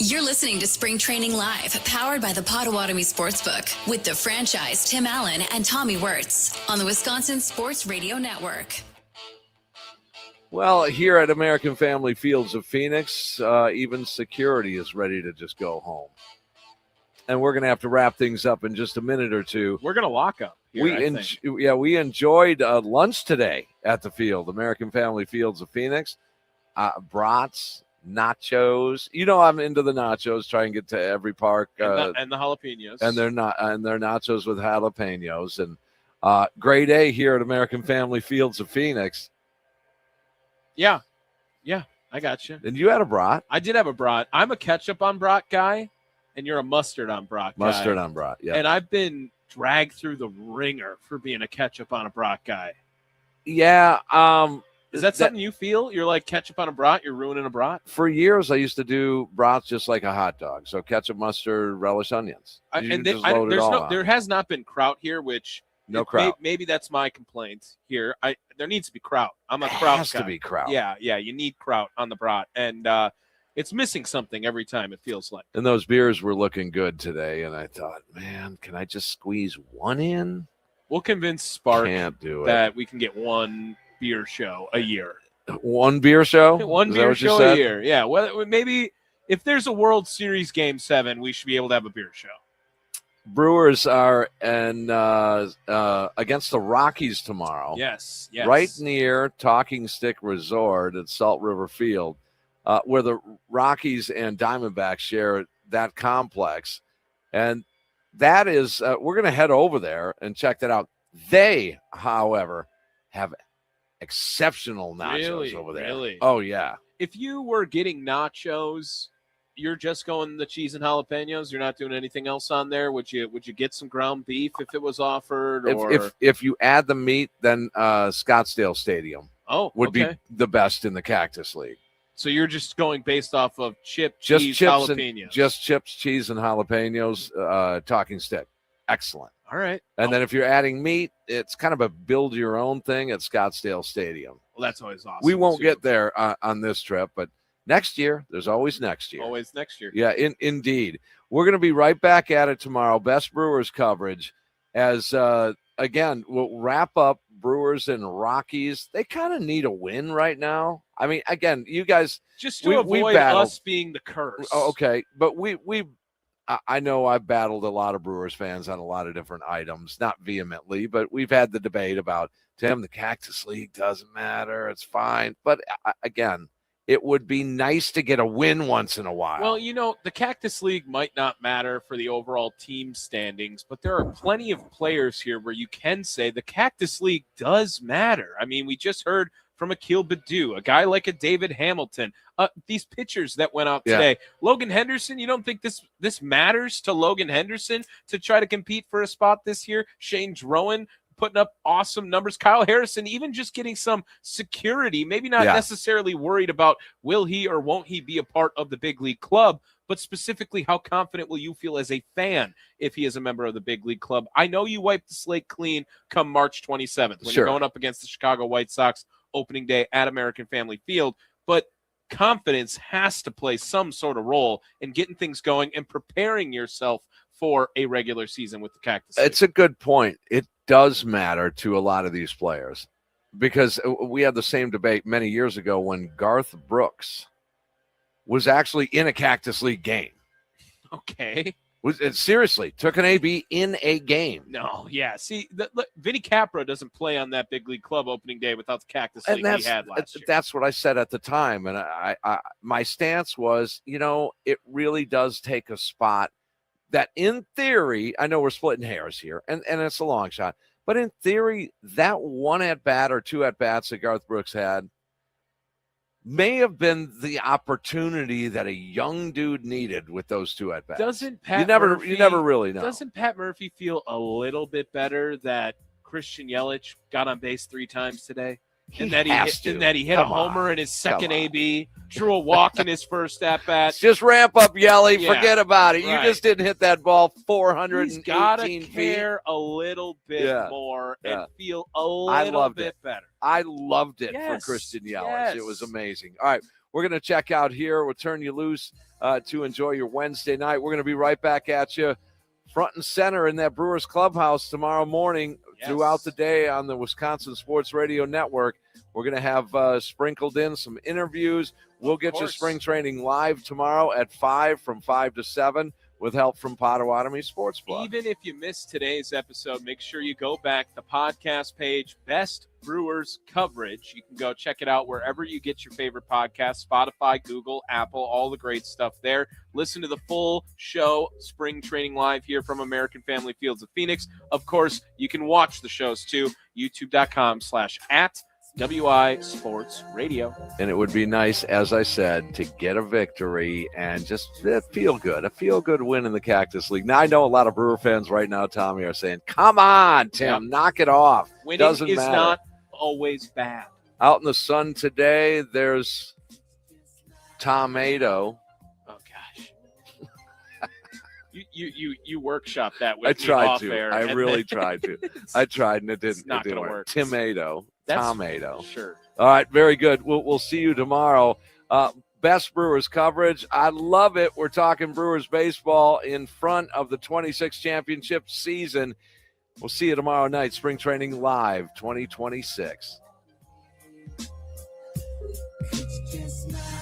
B: You're listening to Spring Training Live, powered by the Potawatomi Sportsbook, with the franchise Tim Allen and Tommy Wirtz on the Wisconsin Sports Radio Network.
G: Well, here at American Family Fields of Phoenix, even security is ready to just go home. And we're going to have to wrap things up in just a minute or two.
H: We're going to lock up here,
G: we enjoyed lunch today at the field, American Family Fields of Phoenix. Brats, nachos. You know I'm into the nachos. Try and get to every park.
H: And the jalapenos.
G: And they're nachos with jalapenos. And grade A here at American Family Fields of Phoenix.
H: Yeah, I got you.
G: And you had a brat.
H: I did have a brat. I'm a ketchup on brat guy, and you're a mustard on brat guy.
G: Mustard on brat, yeah.
H: And I've been dragged through the ringer for being a ketchup on a brat guy.
G: Yeah.
H: Is that something you feel? You're like ketchup on a brat? You're ruining a brat?
G: For years, I used to do brats just like a hot dog. So ketchup, mustard, relish, onions.
H: There has not been kraut here, which
G: no kraut.
H: Maybe that's my complaint here. There needs to be kraut. I'm a kraut
G: has
H: guy.
G: to be kraut.
H: Yeah. You need kraut on the brat, and it's missing something every time. It feels like.
G: And those beers were looking good today, and I thought, man, can I just squeeze one in?
H: We'll convince Spark
G: that
H: we can get one beer show a year.
G: One beer show?
H: One beer show a year. Yeah. Well, maybe if there's a World Series Game 7, we should be able to have a beer show.
G: Brewers are against the Rockies tomorrow.
H: Yes.
G: Right near Talking Stick Resort at Salt River Field, where the Rockies and Diamondbacks share that complex. And that is, we're going to head over there and check that out. They, however, have exceptional nachos over there.
H: Really?
G: Oh, yeah.
H: If you were getting nachos, you're just going the cheese and jalapenos. You're not doing anything else on there. Would you get some ground beef if it was offered? Or
G: if you add the meat, then Scottsdale Stadium would be the best in the Cactus League.
H: So you're just going based off of cheese, jalapenos.
G: Just chips, cheese, and jalapenos. Talking Stick, excellent.
H: All right.
G: And then if you're adding meat, it's kind of a build your own thing at Scottsdale Stadium.
H: Well, that's always awesome.
G: We won't get there on this trip, but next year, there's always next year.
H: Always next year.
G: Yeah, indeed. We're going to be right back at it tomorrow. Best Brewers coverage as, again, we'll wrap up Brewers and Rockies. They kind of need a win right now. I mean, again, you guys.
H: Just to avoid us being the curse.
G: Oh, okay, but I know I've battled a lot of Brewers fans on a lot of different items, not vehemently, but we've had the debate about, Tim, the Cactus League doesn't matter. It's fine. But again, it would be nice to get a win once in a while.
H: Well, the Cactus League might not matter for the overall team standings, but there are plenty of players here where you can say the Cactus League does matter. I mean, we just heard from Akil Baddoo, a guy like a David Hamilton, these pitchers that went out today. Logan Henderson, you don't think this matters to Logan Henderson to try to compete for a spot this year? Shane Drowan putting up awesome numbers. Kyle Harrison, even just getting some security, maybe not necessarily worried about will he or won't he be a part of the big league club, but specifically how confident will you feel as a fan if he is a member of the big league club? I know you wipe the slate clean come March 27th when you're going up against the Chicago White Sox opening day at American Family Field, but confidence has to play some sort of role in getting things going and preparing yourself for a regular season with the Cactus League.
G: It's a good point. It does matter to a lot of these players because we had the same debate many years ago when Garth Brooks was actually in a Cactus League game.
H: Okay.
G: Seriously, took an AB in a game.
H: No, yeah. See, Vinny Capra doesn't play on that big league club opening day without the Cactus League he had last year.
G: That's what I said at the time. And I my stance was, it really does take a spot that in theory, I know we're splitting hairs here, and it's a long shot, but in theory, that one at-bat or two at-bats that Garth Brooks had may have been the opportunity that a young dude needed with those two at-bats.
H: Doesn't Pat
G: you never really know.
H: Doesn't Pat Murphy feel a little bit better that Christian Yelich got on base 3 times today? And that he hit a homer in his second AB, drew a walk in his first at-bat.
G: Just ramp up, Yelly. Forget about it. You just didn't hit that ball 418
H: He's gotta
G: feet.
H: care a little bit more and feel a little bit better.
G: I loved it for Christian Yelich. It was amazing. All right, we're going to check out here. We'll turn you loose to enjoy your Wednesday night. We're going to be right back at you front and center in that Brewers clubhouse tomorrow morning. Throughout the day on the Wisconsin Sports Radio Network. We're going to have sprinkled in some interviews. We'll get you spring training live tomorrow at 5 from 5 to 7 with help from Potawatomi Sports Blog.
H: Even if you missed today's episode, make sure you go back the podcast page, Best Brewers Coverage. You can go check it out wherever you get your favorite podcast, Spotify, Google, Apple, all the great stuff there. Listen to the full show, Spring Training Live here from American Family Fields of Phoenix. Of course, you can watch the shows too, youtube.com/@WI Sports Radio.
G: And it would be nice, as I said, to get a victory and just feel good, a feel-good win in the Cactus League. Now, I know a lot of Brewer fans right now, Tommy, are saying, come on, Tim, knock it off.
H: Winning
G: Doesn't
H: is
G: matter.
H: not always bad.
G: Out in the sun today, there's tomato.
H: Oh, gosh. You workshop that with
G: I tried
H: off
G: to.
H: air.
G: I
H: and
G: really
H: then-
G: tried to. I tried, and it didn't.
H: not
G: it didn't
H: gonna
G: work.
H: work.
G: Tomato. Tomato.
H: Sure.
G: All right, very good. We'll see you tomorrow. Best Brewers coverage. I love it. We're talking Brewers baseball in front of the 26 championship season. We'll see you tomorrow night. Spring Training Live 2026.
A: Just smile.